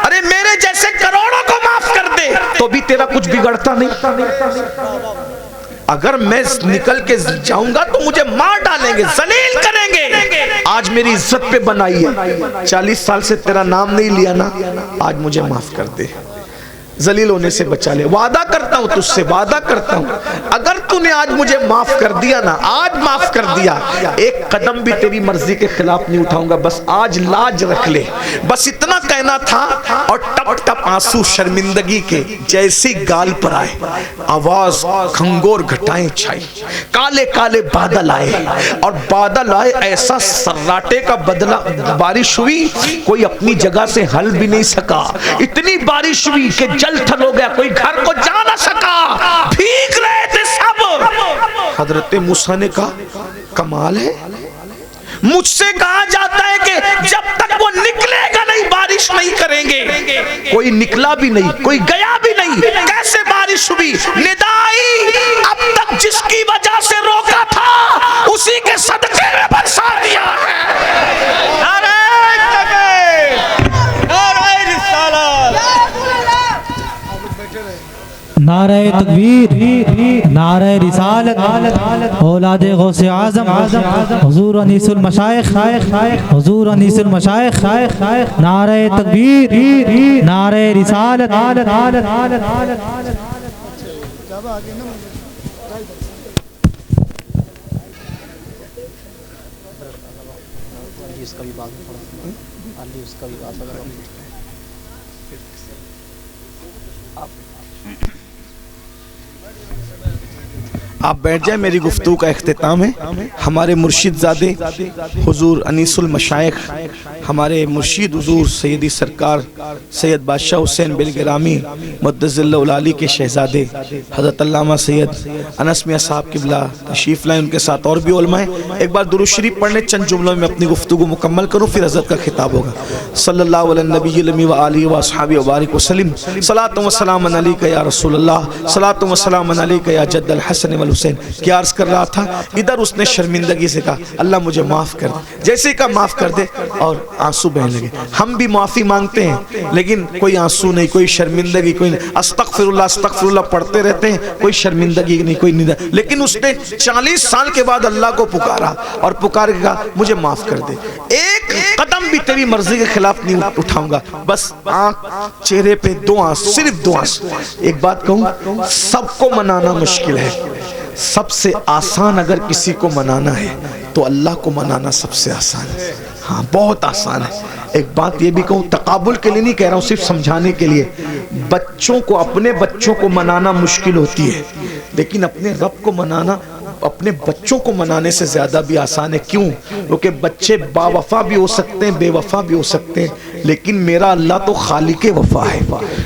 ارے میرے جیسے کروڑوں کو معاف کر دے تو بھی تیرا کچھ بگڑتا نہیں، اگر میں نکل کے جاؤں گا تو مجھے مار ڈالیں گے، ذلیل کریں گے، آج میری عزت پہ بنائی ہے، 40 سال سے تیرا نام نہیں لیا نا، آج مجھے معاف کر دے، ذلیل ہونے سے بچا لے، وعدہ کرتا ہوں تجھ سے، وعدہ کرتا ہوں اگر تو نے آج مجھے معاف کر دیا نا، آج معاف کر دیا، ایک قدم بھی تیری مرضی کے خلاف نہیں اٹھاؤں گا، بس آج لاج رکھ لے، بس اتنا کہنا تھا، اور ٹپ ٹپ آنسو شرمندگی کے جیسی گال پر آئے، آواز کھنگور گھٹائیں چھائی، کالے کالے بادل آئے، اور بادل آئے ایسا سراٹے کا بدلہ، بارش ہوئی کوئی اپنی جگہ سے ہل بھی نہیں سکا، اتنی بارش ہوئی کہ جل تھل ہو گیا، کوئی گھر کو جا نہ سکا، بھیگ رہے تھے سب۔ حضرت موسیٰ نے کہا کمال ہے، مجھ سے کہا جاتا ہے کہ جب تک وہ نکلے گا نہیں بارش نہیں کریں گے، کوئی نکلا بھی نہیں، کوئی گیا بھی نہیں، کیسے بارش ہوئی؟ ندائی اب تک جس کی وجہ سے روکا تھا اسی کے صدقے میں برسا دیا ہے۔ نعرہ تکبیر، نعرہ رسالت،
نعرہ تکبیر، نعرہ رسالت، اولاد غوث اعظم حضور انیس المشائخ، حضور انیس المشائخ، نعرہ تکبیر، نعرہ رسالت۔
آپ بیٹھ جائیں، میری گفتگو کا اختتام ہے۔ ہمارے مرشد زادے حضور انیس المشائخ، ہمارے مرشد حضور سیدی سرکار سید بادشاہ حسین بن گرامی مدظ اللہ العالی کے شہزادے حضرت علامہ سید انس میاں صاحب قبلہ تشریف لائیں، ان کے ساتھ اور بھی علماء ہیں۔ ایک بار درود شریف پڑھنے، چند جملوں میں اپنی گفتگو مکمل کروں، پھر حضرت کا خطاب ہوگا۔ صلی اللہ علیہ النبی الامی وآلہ واصحابہ وبارک وسلم، صلاۃ و سلام علیک یا رسول اللہ، صلاۃ و سلام علیک یا جد الحسن والحسین۔ کیا عرض کر رہا تھا؟ ادھر اس نے شرمندگی سے کہا اللہ مجھے معاف کر دے، جیسے کہا معاف کر دے، اور آنسو بہنے لگے۔ ہم بھی معافی مانگتے ہیں لیکن کوئی آنسو نہیں، کوئی شرمندگی، کوئی نہیں، استغفر اللہ پڑھتے رہتے ہیں، کوئی شرمندگی نہیں، کوئی نہیں، لیکن اس نے 40 سال کے بعد اللہ کو پکارا اور پکار کے کہا مجھے معاف کر دے، ایک قدم بھی تیری مرضی کے خلاف نہیں اٹھاؤں گا، بس آنکھ چہرے پہ 2 آنسو، صرف 2 آنسو۔ ایک بات کہوں، سب کو منانا مشکل ہے، سب سے آسان اگر کسی کو منانا ہے تو اللہ کو منانا سب سے آسان ہے، ہاں بہت آسان ہے۔ ایک بات یہ بھی کہوں، تقابل کے لیے نہیں کہہ رہا ہوں، صرف سمجھانے کے لیے، بچوں کو، اپنے بچوں کو منانا مشکل ہوتی ہے، لیکن اپنے رب کو منانا اپنے بچوں کو منانے سے زیادہ بھی آسان ہے۔ کیوں؟ کیونکہ بچے با وفا بھی ہو سکتے ہیں، بے وفا بھی ہو سکتے ہیں، لیکن میرا اللہ تو خالق وفا ہے،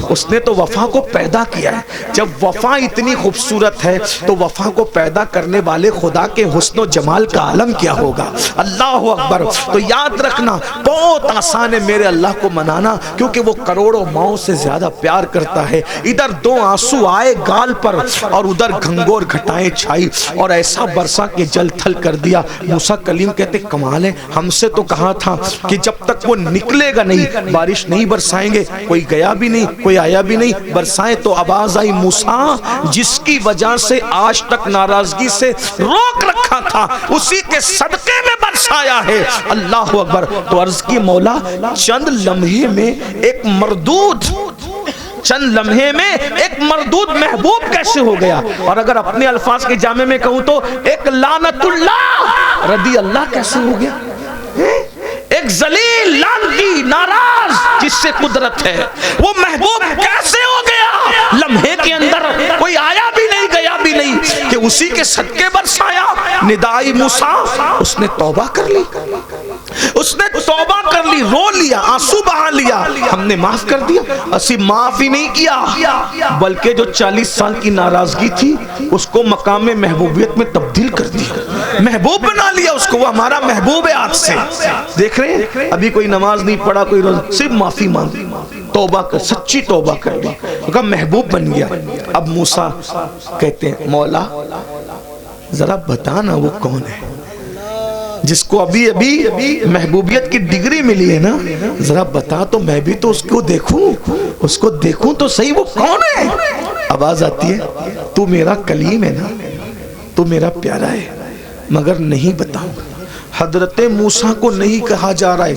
اس نے تو وفا کو پیدا کیا ہے۔ جب وفا اتنی خوبصورت ہے تو وفا کو پیدا کرنے والے خدا کے حسن و جمال کا عالم کیا ہوگا؟ اللہ اکبر۔ تو یاد رکھنا بہت آسان ہے میرے اللہ کو منانا، کیونکہ وہ کروڑوں ماؤں سے زیادہ پیار کرتا ہے۔ ادھر 2 آنسو آئے گال پر اور ادھر گھنگور گھٹائیں چھائی اور ایسا برسا کہ جل تھل کر دیا۔ موسیٰ کلیم کہتے کمال ہے، ہم سے تو کہا تھا کہ جب تک وہ نکلے گا نہیں بارش نہیں برسائیں گے، کوئی گیا بھی نہیں، کوئی آیا بھی نہیں، برسائیں تو آواز آئی موسیٰ جس کی وجہ سے آج تک ناراضگی سے روک رکھا تھا اسی کے صدقے میں برسایا ہے۔ اللہ اکبر۔ تو عرض کی مولا چند لمحے میں ایک مردود محبوب کیسے ہو گیا؟ اور اگر اپنے الفاظ کے جامع میں کہوں تو ایک لعنت اللہ رضی اللہ کیسے ہو گیا؟ ایک ذلیل لعنتی ناراض جس سے قدرت ہے، وہ محبوب کیسے ہو گیا؟ لمحے کے اندر کوئی آیا بھی نہیں گیا بھی نہیں کہ اسی کے صدقے برسایا۔ ندائی موسیٰ، اس نے توبہ کر لی، اس نے توبہ کر لی، رو لیا، آنسو بہا لیا، ہم نے معاف کر دیا۔ اسی معاف ہی نہیں کیا بلکہ جو 40 سال کی ناراضگی تھی اس کو مقام محبوبیت میں تبدیل کر دیا، محبوب بنا لیا اس کو، وہ ہمارا محبوب ہے آج سے۔ دیکھ رہے ہیں ابھی کوئی نماز نہیں پڑھا، کوئی روزہ، صرف معافی مانگی، توبہ کر، سچی توبہ کر لی، کہا محبوب بن گیا. اب موسیٰ کہتے ہیں مولا ذرا بتا نا وہ کون ہے جس کو ابھی ابھی محبوبیت کی ڈگری ملی ہے نا, ذرا بتا تو میں بھی تو اس کو دیکھوں تو صحیح وہ کون ہے. آواز آتی ہے تو میرا کلیم ہے نا, تو میرا پیارا ہے, مگر نہیں بتاؤں گا. حضرت موسیٰ کو نہیں کہا جا رہا ہے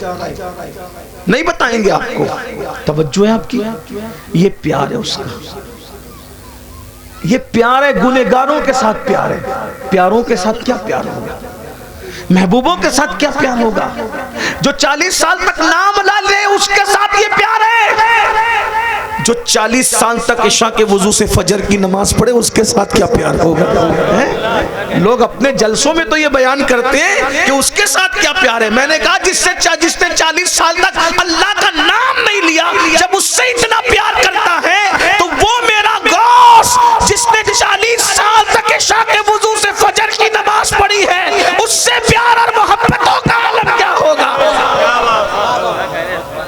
نہیں بتائیں گے آپ کو. توجہ ہے آپ کی, یہ پیار ہے اس کا, یہ پیار ہے. گنہگاروں کے ساتھ پیار ہے. پیاروں کے ساتھ کیا پیار ہوگا, محبوبوں کے ساتھ کیا پیار ہوگا. جو 40 سال تک نام نہ لے اس کے ساتھ یہ پیار ہے. جو 40 سال تک عشاء کے وضو سے فجر کی نماز پڑھے اس کے ساتھ کیا پیار ہوگا. لوگ اپنے جلسوں میں تو یہ بیان کرتے ہیں کہ اس کے ساتھ کیا پیار ہے. میں نے کہا جس نے 40 سال تک اللہ کا نام نہیں لیا, جب اس سے اتنا پیار کرتا ہے تو وہ میرا غوث جس نے 40 سال تک عشاء کے وضو سے فجر کی نماز پڑھی ہے, اس سے پیار اور محبتوں کا عالم کیا ہوگا.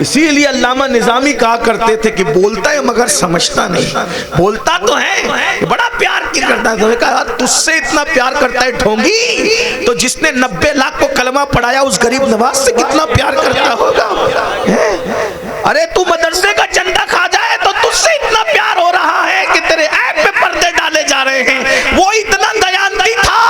اسی لیے علامہ نظامی کہا کرتے تھے کہ بولتا ہے مگر سمجھتا نہیں. بولتا تو ہے بڑا پیار کی کرتا ہے. کہا تجھ سے اتنا پیار کرتا ہے ڈھونگی, تو جس نے 90 لاکھ کو کلمہ پڑھایا اس غریب نواز سے کتنا پیار کرتا ہوگا. ارے تو مدرسے کا چندہ کھا جائے تو تجھ سے اتنا پیار ہو رہا ہے کہ تیرے عیب پہ پردے ڈالے جا رہے ہیں. وہ اتنا دیانتی تھا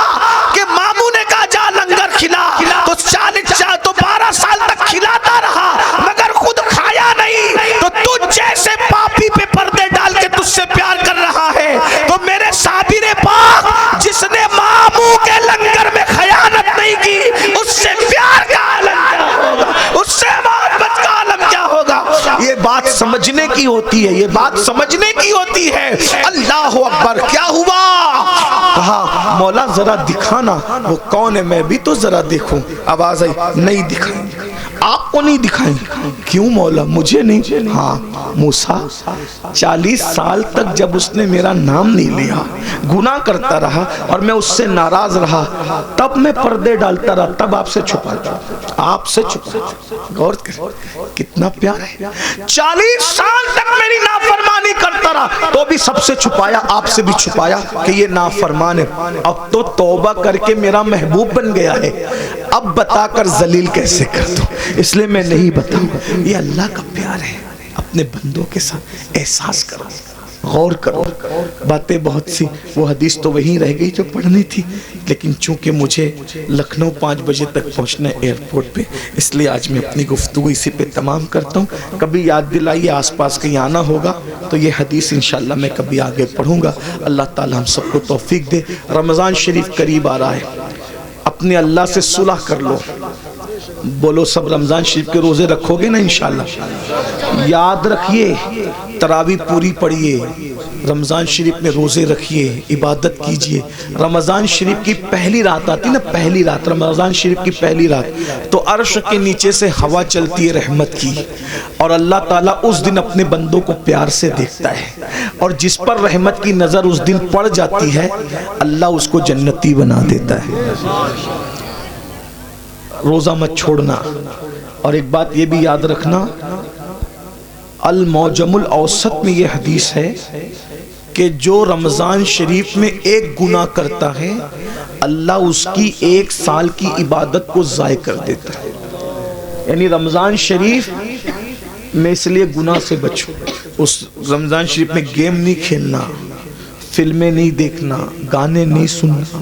کہ ماموں نے کہا جا لنگر کھلا, تو 12 سال تک کھلاتا رہا مگر خود کھایا نہیں. تو تجھ جیسے پاپی پہ پردے ڈال کے تجھ سے پیار کر رہا ہے, تو میرے صابر پاک جس نے ماموں کے لنگر میں خیانت نہیں کی اس سے پیار کا عالم کیا ہوگا, اس سے محبت کا عالم کیا ہوگا. یہ بات سمجھنے کی ہوتی ہے, یہ بات سمجھنے کی ہوتی ہے. اللہ اکبر. کیا ہوا, کہا مولا ذرا دکھانا وہ کون ہے, میں بھی تو ذرا دیکھوں. آواز آئی نہیں دکھائیں, آپ کو نہیں دکھائیں. کیوں مولا مجھے نہیں. ہاں موسیٰ 40 سال تک جب اس نے میرا نام نہیں لیا, گناہ کرتا رہا اور میں اس سے ناراض رہا, تب میں پردے ڈالتا رہا, تب آپ سے چھپاتا, آپ سے چھپاتا. غور کر کتنا پیار ہے. 40 سال تک میری نافرمانی کرتا رہا تو بھی سب سے چھپایا, آپ سے بھی چھپایا کہ یہ نافرمان ہے. اب تو توبہ کر کے میرا محبوب بن گیا ہے, اب بتا کر ذلیل کیسے کر دوں, اس لیے میں نہیں بتاؤں. یہ اللہ کا پیار ہے. اپنے بندوں کے ساتھ احساس کرو, غور کرو. باتیں بہت سی, وہ حدیث تو وہیں رہ گئی جو پڑھنی تھی, لیکن چونکہ مجھے لکھنؤ 5 بجے تک پہنچنا ہے ایئرپورٹ پہ, اس لیے آج میں اپنی گفتگو اسی پہ تمام کرتا ہوں. کبھی یاد دلائیے آس پاس کہیں آنا ہوگا تو یہ حدیث انشاءاللہ میں کبھی آگے پڑھوں گا. اللہ تعالی ہم سب کو توفیق دے. رمضان شریف قریب آ رہا ہے, اپنے اللہ سے صلح کر لو. بولو سب رمضان شریف کے روزے رکھو گے نا انشاءاللہ. یاد رکھیے تراویح پوری پڑھیے, رمضان شریف میں روزے رکھیے, عبادت کیجئے. رمضان شریف کی پہلی رات آتی نا, پہلی رات, رمضان شریف کی پہلی رات, تو عرش کے نیچے سے ہوا چلتی ہے رحمت کی, اور اللہ تعالیٰ اس دن اپنے بندوں کو پیار سے دیکھتا ہے, اور جس پر رحمت کی نظر اس دن پڑ جاتی ہے اللہ اس کو جنتی بنا دیتا ہے. روزہ مت چھوڑنا. اور ایک بات یہ بھی یاد رکھنا, المعجم الاوسط میں یہ حدیث ہے کہ جو رمضان شریف میں ایک گناہ کرتا ہے اللہ اس کی 1 سال کی عبادت کو ضائع کر دیتا ہے. یعنی رمضان شریف میں اس لیے گناہ سے بچو. اس رمضان شریف میں گیم نہیں کھیلنا, فلمیں نہیں دیکھنا, گانے نہیں سننا.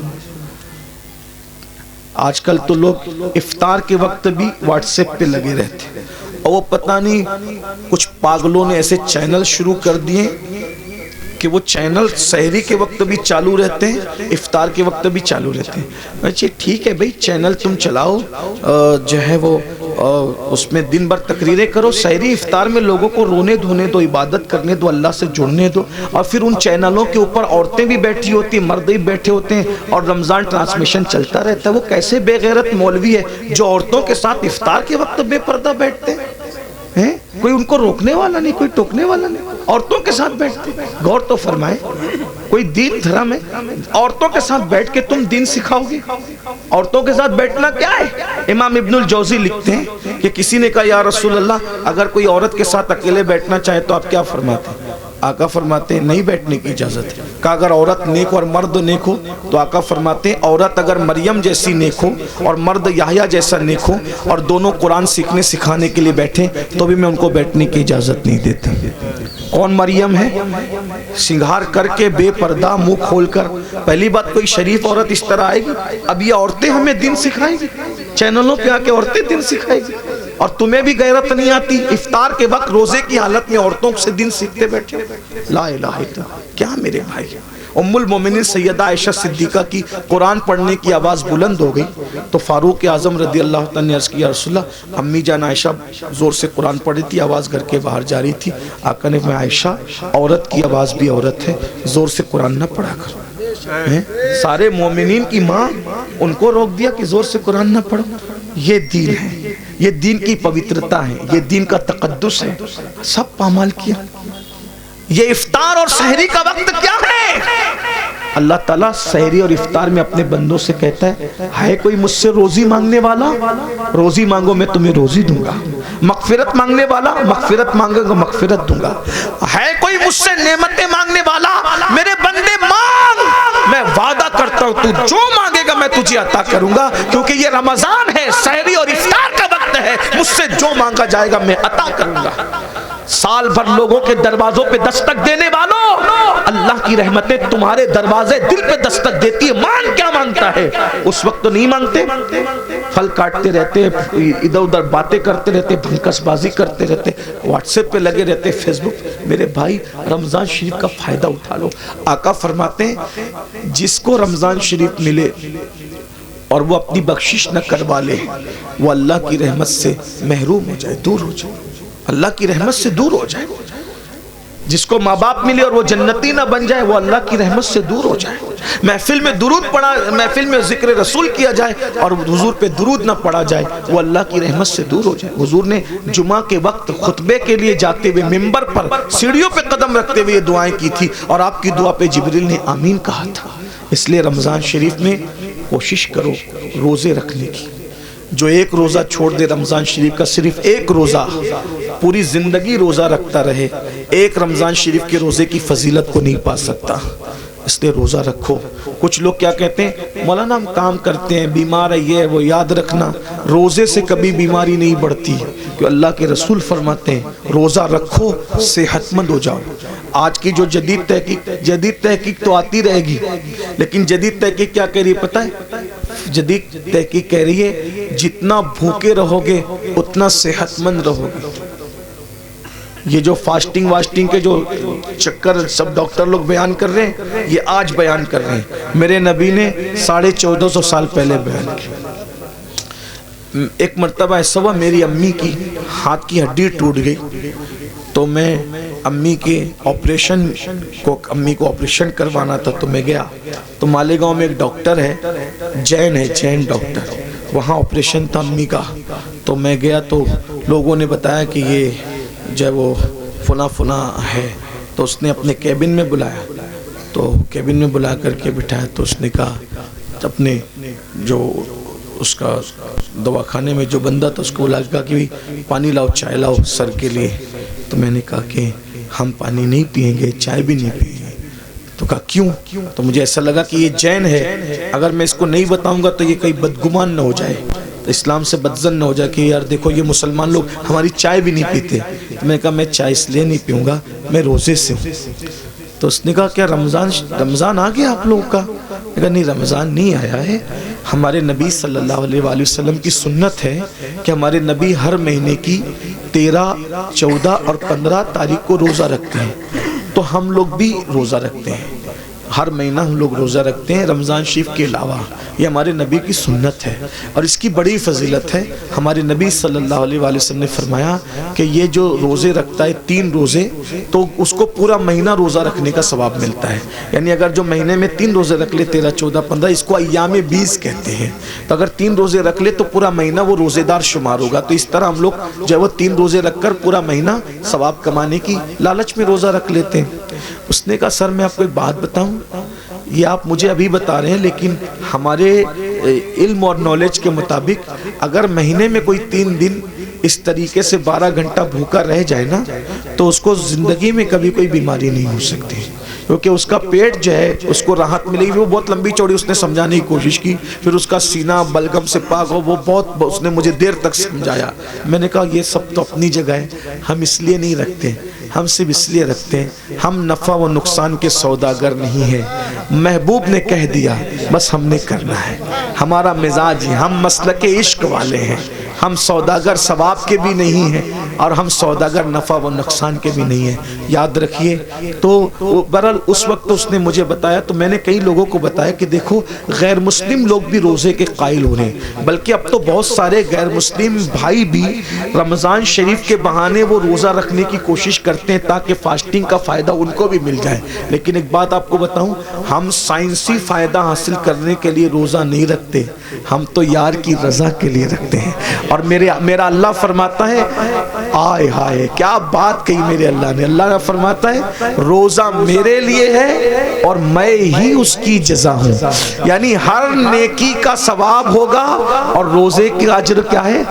آج کل تو لوگ افطار کے وقت بھی واٹس ایپ پہ لگے رہتے ہیں, اور وہ پتہ نہیں کچھ پاگلوں نے ایسے چینل شروع کر دیے کہ وہ چینل سحری کے وقت بھی چالو رہتے ہیں, افطار کے وقت بھی چالو رہتے ہیں. اچھا ٹھیک ہے بھئی چینل تم چلاؤ, جو ہے وہ اس میں دن بھر تقریریں کرو, سحری افطار میں لوگوں کو رونے دھونے دو, عبادت کرنے دو, اللہ سے جڑنے دو. اور پھر ان چینلوں کے اوپر عورتیں بھی بیٹھی ہوتی ہیں, مرد بھی بیٹھے ہوتے ہیں, اور رمضان ٹرانسمیشن چلتا رہتا ہے. وہ کیسے بے غیرت مولوی ہے جو عورتوں کے ساتھ افطار کے وقت بے پردہ بیٹھتے ہیں؟ کوئی ان کو روکنے والا نہیں, کوئی ٹوکنے والا نہیں, عورتوں کے ساتھ بیٹھتے. غور تو فرمائے, کوئی دین دھرم ہے عورتوں کے ساتھ بیٹھ کے تم دین سکھاؤ گے؟ عورتوں کے ساتھ بیٹھنا کیا ہے؟ امام ابن الجوزی لکھتے ہیں کہ کسی نے کہا یا رسول اللہ اگر کوئی عورت کے ساتھ اکیلے بیٹھنا چاہے تو آپ کیا فرماتے ہیں؟ آقا فرماتے ہیں نہیں بیٹھنے کی اجازت ہے۔ کہا اگر عورت نیک اور مرد نیک ہو تو آقا فرماتے ہیں عورت اگر مریم جیسی نیک ہو اور مرد یحییٰ جیسا نیک ہو اور دونوں قرآن سیکھنے سکھانے کے لیے بیٹھیں تو بھی میں ان کو بیٹھنے کی اجازت نہیں دیتا۔ کون مریم ہے؟ سنگھار کر کے بے پردہ منہ کھول کر، پہلی بات کوئی شریف عورت اس طرح آئے گی؟ اب یہ عورتیں ہمیں دین سکھائیں گی، چینلوں پہ آ کے عورتیں دین سکھائیں گی، اور تمہیں بھی غیرت نہیں آتی افطار کے وقت روزے کی حالت میں عورتوں سے دین سیکھتے بیٹھے؟ لا الہ الا اللہ۔ کیا میرے بھائی، ام المومنین سیدہ عائشہ صدیقہ کی قرآن پڑھنے کی آواز بلند ہو گئی تو فاروق اعظم رضی اللہ تعالیٰ نے عرض کیا یا رسول اللہ، امی جان عائشہ زور سے قرآن پڑھی تھی، آواز گھر کے باہر جا رہی تھی۔ آقا نے فرمایا عائشہ عورت کی آواز بھی عورت ہے، زور سے قرآن نہ پڑھا کر۔ سارے مومنین کی ماں ان کو روک دیا کہ زور سے قرآن نہ پڑھو۔ یہ دین ہے، یہ دین کی پوترتا ہے، یہ دین کا تقدس ہے، سب پامال کیا۔ یہ افطار اور سحری کا وقت کیا ہے؟ اللہ تعالیٰ سحری اور افطار میں اپنے بندوں سے کہتا ہے کوئی مجھ سے روزی مانگنے والا؟ روزی مانگو میں تمہیں روزی دوں گا۔ مغفرت مانگنے والا؟ مغفرت مانگے گا مغفرت دوں گا۔ ہے کوئی مجھ سے نعمتیں مانگنے والا؟ میرے بندے مانگ، میں وعدہ کرتا ہوں تو جو مانگے گا میں تجھے عطا کروں گا، کیونکہ یہ رمضان ہے، سحری اور افطار کا وقت ہے، مجھ سے جو مانگا جائے گا میں عطا کروں گا۔ سال بھر لوگوں کے دروازوں پہ دستک دینے والوں، اللہ کی رحمتیں تمہارے دروازے دل پہ دستک دیتی ہے، مان کیا مانگتا ہے؟ اس وقت تو نہیں مانگتے، پھل کاٹتے رہتے، ادھر ادھر باتیں کرتے رہتے، بھنکس بازی کرتے رہتے، واٹس ایپ پہ لگے رہتے، فیس بک۔ میرے بھائی رمضان شریف کا فائدہ اٹھا لو۔ آقا فرماتے ہیں جس کو رمضان شریف ملے اور وہ اپنی بخشش نہ کروا لے وہ اللہ کی رحمت سے محروم ہو جائے، دور ہو جائے، اللہ کی رحمت سے دور ہو جائے۔ جس کو ماں باپ ملے اور وہ جنتی نہ بن جائے وہ اللہ کی رحمت سے دور ہو جائے۔ محفل میں درود پڑھا، محفل میں ذکر رسول کیا جائے اور حضور پہ درود نہ پڑھا جائے وہ اللہ کی رحمت سے دور ہو جائے۔ حضور نے جمعہ کے وقت خطبے کے لیے جاتے ہوئے ممبر پر سیڑھیوں پہ قدم رکھتے ہوئے یہ دعائیں کی تھی اور آپ کی دعا پہ جبریل نے آمین کہا تھا۔ اس لیے رمضان شریف میں کوشش کرو روزے رکھنے کی۔ جو ایک روزہ چھوڑ دے رمضان شریف کا، صرف ایک روزہ، پوری زندگی روزہ رکھتا رہے، ایک رمضان شریف کے روزے کی فضیلت کو نہیں پا سکتا۔ اس لیے روزہ رکھو۔ کچھ لوگ کیا کہتے ہیں مولانا ہم کام کرتے ہیں، بیمار ہے یہ وہ، یاد رکھنا روزے سے کبھی بیماری نہیں بڑھتی، کہ اللہ کے رسول فرماتے ہیں روزہ رکھو صحت مند ہو جاؤ۔ آج کی جو جدید تحقیق تو آتی رہے گی، لیکن جدید تحقیق کیا کہہ رہی ہے پتہ ہے؟ جدید تحقیق کہہ رہی ہے جتنا بھوکے رہو گے اتنا صحت مند رہو گے۔ یہ جو فاسٹنگ واسٹنگ کے جو چکر سب ڈاکٹر لوگ بیان کر رہے ہیں یہ آج بیان کر رہے ہیں، میرے نبی نے 1450 سال پہلے بیان کیا۔ ایک مرتبہ ایسا ہوا میری امی کی ہاتھ کی ہڈی ٹوٹ گئی تو میں امی کو آپریشن کروانا تھا تو میں گیا تو مالیگاؤں میں ایک ڈاکٹر ہے، جین ڈاکٹر، وہاں آپریشن تھا امی کا۔ تو میں گیا تو لوگوں نے بتایا کہ یہ جو وہ فلاں ہے، تو اس نے اپنے کیبن میں بلایا، تو کیبن میں بلا کر کے بٹھایا تو اس نے کہا اپنے جو اس کا دواخانے میں جو بندہ تھا اس کو بلا کہا کہ پانی لاؤ، چائے لاؤ سر کے لیے۔ تو میں نے کہا کہ ہم پانی نہیں پیئیں گے، چائے بھی نہیں پیئیں گے۔ تو کہا کیوں؟ تو مجھے ایسا لگا کہ یہ جین ہے، اگر میں اس کو نہیں بتاؤں گا تو یہ کہیں بدگمان نہ ہو جائے، اسلام سے بدزن نہ ہو جائے کہ یار دیکھو یہ مسلمان لوگ ہماری چائے بھی نہیں پیتے۔ تو میں نے کہا میں چائے اس لیے نہیں پیوں گا، میں روزے سے ہوں۔ تو اس نے کہا کیا رمضان آ گیا آپ لوگوں کا؟ میں نے کہا نہیں رمضان نہیں آیا ہے، ہمارے نبی صلی اللہ علیہ وآلہ وسلم کی سنت ہے کہ ہمارے نبی ہر مہینے کی 13، 14 اور 15 تاریخ کو روزہ رکھتے ہیں، تو ہم لوگ بھی روزہ رکھتے ہیں، ہر مہینہ ہم لوگ روزہ رکھتے ہیں رمضان شریف کے علاوہ۔ یہ ہمارے نبی کی سنت ہے اور اس کی بڑی فضیلت ہے۔ ہمارے نبی صلی اللہ علیہ وآلہ وسلم نے فرمایا کہ یہ جو روزے رکھتا ہے 3 روزے تو اس کو پورا مہینہ روزہ رکھنے کا ثواب ملتا ہے۔ یعنی اگر جو مہینے میں 3 روزے رکھ لے 13، 14، 15، اس کو ایام 20 کہتے ہیں، تو اگر 3 روزے رکھ لے تو پورا مہینہ وہ روزے دار شمار ہوگا۔ تو اس طرح ہم لوگ جو ہے وہ 3 روزے رکھ کر پورا مہینہ ثواب کمانے کی لالچ میں روزہ رکھ لیتے ہیں۔ اس نے کہا سر میں آپ کو ایک بات بتاؤں، یہ آپ مجھے ابھی بتا رہے ہیں لیکن ہمارے علم اور نالج کے مطابق اگر مہینے میں کوئی 3 دن اس طریقے سے 12 گھنٹہ بھوکا رہ جائے نا تو اس کو زندگی میں کبھی کوئی بیماری نہیں ہو سکتی، کیونکہ اس کا پیٹ جو ہے اس کو راحت ملے گی۔ وہ بہت لمبی چوڑی اس نے سمجھانے کی کوشش کی، پھر اس کا سینہ بلغم سے پاک ہو، وہ بہت اس نے مجھے دیر تک سمجھایا۔ میں نے کہا یہ سب تو اپنی جگہ ہے، ہم اس لیے نہیں رکھتے، ہم صرف اس لیے رکھتے ہیں ہم نفع و نقصان کے سوداگر نہیں ہیں۔ محبوب نے کہہ دیا بس ہم نے کرنا ہے، ہمارا مزاج ہے، ہم مسلک عشق والے ہیں، ہم سوداگر ثواب کے بھی نہیں ہیں اور ہم سوداگر نفع و نقصان کے بھی نہیں ہیں، یاد رکھیے۔ تو برحال اس وقت اس نے مجھے بتایا، تو میں نے کئی لوگوں کو بتایا کہ دیکھو غیر مسلم لوگ بھی روزے کے قائل ہو رہے ہیں، بلکہ اب تو بہت سارے غیر مسلم بھائی بھی رمضان شریف کے بہانے وہ روزہ رکھنے کی کوشش کرتے ہیں تاکہ فاسٹنگ کا فائدہ ان کو بھی مل جائے۔ لیکن ایک بات آپ کو بتاؤں، ہم سائنسی فائدہ حاصل کرنے کے لیے روزہ نہیں رکھتے، ہم تو یار کی رضا کے لیے رکھتے ہیں۔ اور میرا اللہ فرماتا ہے، آئے ہائے کیا بات کہی میرے اللہ نے، اللہ فرماتا ہے روزہ میرے لیے ہے اور میں ہی اس کی جزا ہوں، یعنی ہر نیکی کا ثواب ہوگا اور روزے کی اجر کیا ہے؟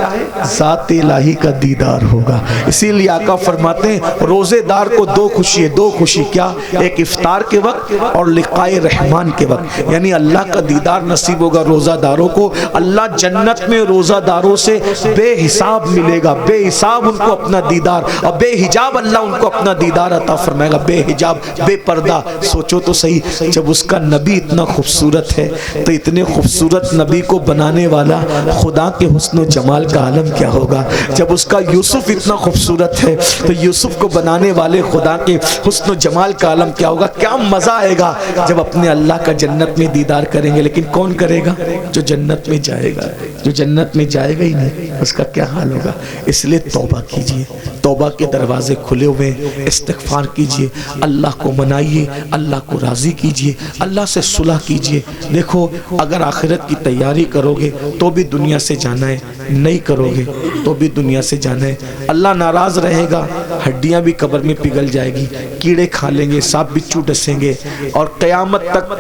ذات الہی کا دیدار ہوگا۔ اسی لیے آقا فرماتے ہیں روزے دار کو دو خوشی ہے، دو خوشی کیا؟ ایک افطار کے وقت اور لقائے رحمان کے وقت، یعنی اللہ کا دیدار نصیب ہوگا روزہ داروں کو۔ اللہ جنت میں روزہ داروں سے بے حساب ملے گا، بے حساب ان کو اپنا دیدار، اور بے حجاب اللہ ان کو اپنا دیدار عطا فرمائے گا، بے حجاب بے پردہ۔ سوچو تو صحیح، جب اس کا نبی اتنا خوبصورت ہے تو اتنے خوبصورت نبی کو بنانے والا خدا کے حسن و جمال کا عالم کیا ہوگا۔ جب اس کا یوسف اتنا خوبصورت ہے تو یوسف کو بنانے والے خدا کے حسن و جمال کا عالم کیا ہوگا۔ کیا مزہ آئے گا جب اپنے اللہ کا جنت میں دیدار کریں گے۔ لیکن کون کرے گا؟ جو جنت میں جائے گا، جو جنت میں جائے گا ہی نہیں اس کا کیا حال ہوگا۔ اس لیے توبہ کیجئے، توبہ کے دروازے کھلے ہوئے، استغفار کیجئے، اللہ کو منائیے، اللہ کو راضی کیجئے، اللہ سے صلح کیجئے۔ دیکھو اگر آخرت کی تیاری کرو گے تو بھی دنیا سے جانا ہے، نہیں کرو گے تو بھی دنیا سے جانا ہے۔ اللہ ناراض رہے گا، ہڈیاں بھی قبر میں پگھل جائے گی، کیڑے کھا لیں گے، سانپ بچھو ڈسیں گے، اور قیامت تک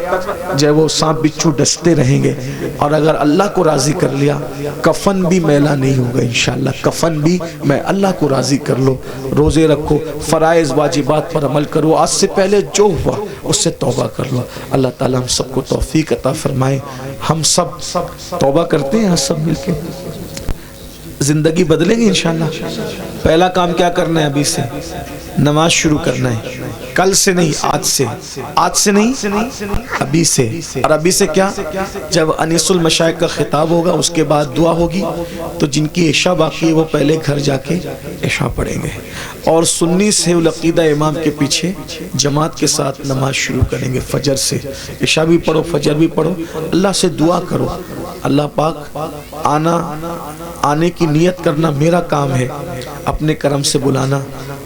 جو وہ سانپ بچھو ڈستے رہیں گے۔ اور اگر اللہ کو راضی کر لیا کفن بھی میلا نہیں ہوگا انشاءاللہ، کفن بھی میں اللہ کو راضی کر لو۔ روزے رکھو، فرائض واجبات پر عمل کرو، آج سے پہلے جو ہوا اس سے توبہ کر لو۔ اللہ تعالیٰ ہم سب کو توفیق عطا فرمائے۔ ہم سب توبہ کرتے ہیں سب مل کے، زندگی بدلیں گے انشاءاللہ۔ پہلا کام کیا کرنا ہے؟ ابھی سے نماز شروع کرنا ہے، کل سے نہیں، آج سے، آج سے نہیں ابھی سے۔ اور ابھی سے کیا؟ جب انیس المشائخ کا خطاب ہوگا اس کے بعد دعا ہوگی، تو جن کی عشاء باقی ہے وہ پہلے گھر جا کے عشاء پڑھیں گے، اور سنی سے العقیدہ امام کے پیچھے جماعت کے ساتھ نماز شروع کریں گے فجر سے۔ عشاء بھی پڑھو، فجر بھی پڑھو، اللہ سے دعا کرو، اللہ پاک آنے کی نیت کرنا میرا کام ہے، اپنے کرم سے بلانا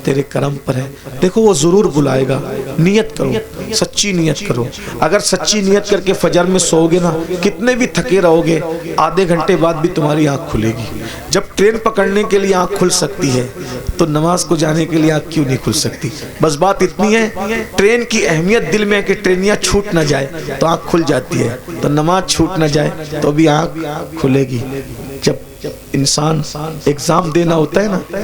تیرے کرم پر ہے۔ دیکھو وہ ضرور بلائے گا، نیت کرو، سچی نیت کرو۔ اگر سچی نیت کر کے فجر میں سو گے نا، کتنے بھی تھکے رہو گے، آدھے گھنٹے بعد بھی تمہاری آنکھ کھلے گی۔ جب ٹرین پکڑنے کے لیے آنکھ کھل سکتی ہے تو نماز کو جانے کے لیے آنکھ کیوں نہیں کھل سکتی؟ بس بات اتنی ہے، ٹرین کی اہمیت دل میں ہے کہ ٹرینیاں چھوٹ نہ جائے تو آنکھ کھل جاتی ہے، تو نماز چھوٹ نہ جائے تو بھی آنکھ کھلے گی۔ جب انسان ایگزام دینا ہوتا ہے نا،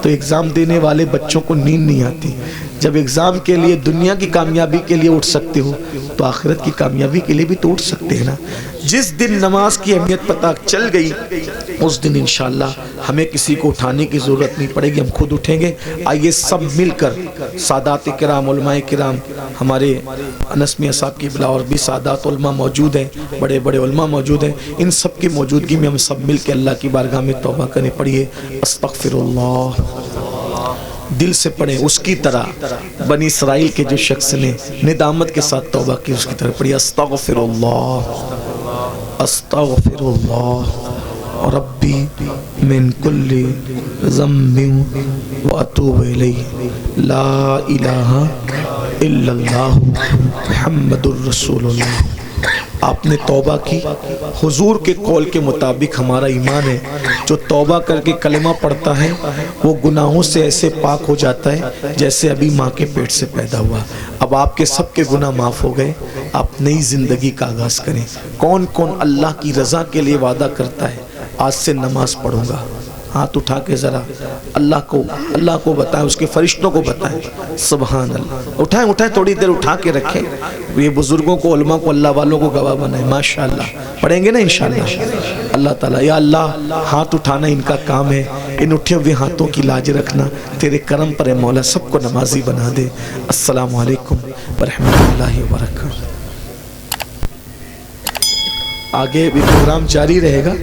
تو ایگزام دینے والے بچوں کو نیند نہیں آتی۔ جب ایگزام کے لیے دنیا کی کامیابی کے لیے اٹھ سکتے ہو تو آخرت کی کامیابی کے لیے بھی تو اٹھ سکتے ہیں نا۔ جس دن نماز کی اہمیت پتہ چل گئی اس دن انشاءاللہ ہمیں کسی کو اٹھانے کی ضرورت نہیں پڑے گی، ہم خود اٹھیں گے۔ آئیے سب مل کر سادات کرام، علماء کرام، ہمارے انس میاں صاحب کی بلا اور بھی سادات علماء موجود ہیں، بڑے بڑے علماء موجود ہیں، ان سب کی موجودگی میں ہم سب مل کے اللہ کی بارگاہ میں توبہ کریں۔ پڑھیے استغفر اللہ، دل سے پڑھیں اس کی طرح بنی اسرائیل کے جو شخص نے ندامت کے ساتھ توبہ کی اس کی طرح پڑھیے استغفر اللہ، استغفر اللہ ربی من کل ذنب واتوب الیہ، لا الہ الا اللہ محمد الرسول اللہ۔ آپ نے توبہ کی، حضور کے قول کے مطابق ہمارا ایمان ہے، جو توبہ کر کے کلمہ پڑھتا ہے وہ گناہوں سے ایسے پاک ہو جاتا ہے جیسے ابھی ماں کے پیٹ سے پیدا ہوا۔ اب آپ کے سب کے گناہ معاف ہو گئے، آپ نئی زندگی کا آغاز کریں۔ کون کون اللہ کی رضا کے لیے وعدہ کرتا ہے آج سے نماز پڑھوں گا، ہاتھ اٹھا کے ذرا اللہ کو بتائیں، اس کے فرشتوں کو بتائیں. سبحان اللہ. اٹھائیں اٹھائیں، تھوڑی دیر اٹھا کے رکھیں. یہ بزرگوں کو، علماء کو، اللہ والوں کو گواہ بنائیں. ماشاءاللہ پڑھیں گے نا انشاءاللہ. اللہ تعالیٰ، یا اللہ ہاتھ اٹھانا ان کا کام ہے، ان اٹھے ہوئے ہاتھوں کی لاج رکھنا. تیرے کرم پر اے مولا سب کو نمازی بنا دے. السلام علیکم ورحمۃ اللہ وبرکاتہ. آگے بھی پروگرام جاری رہے گا.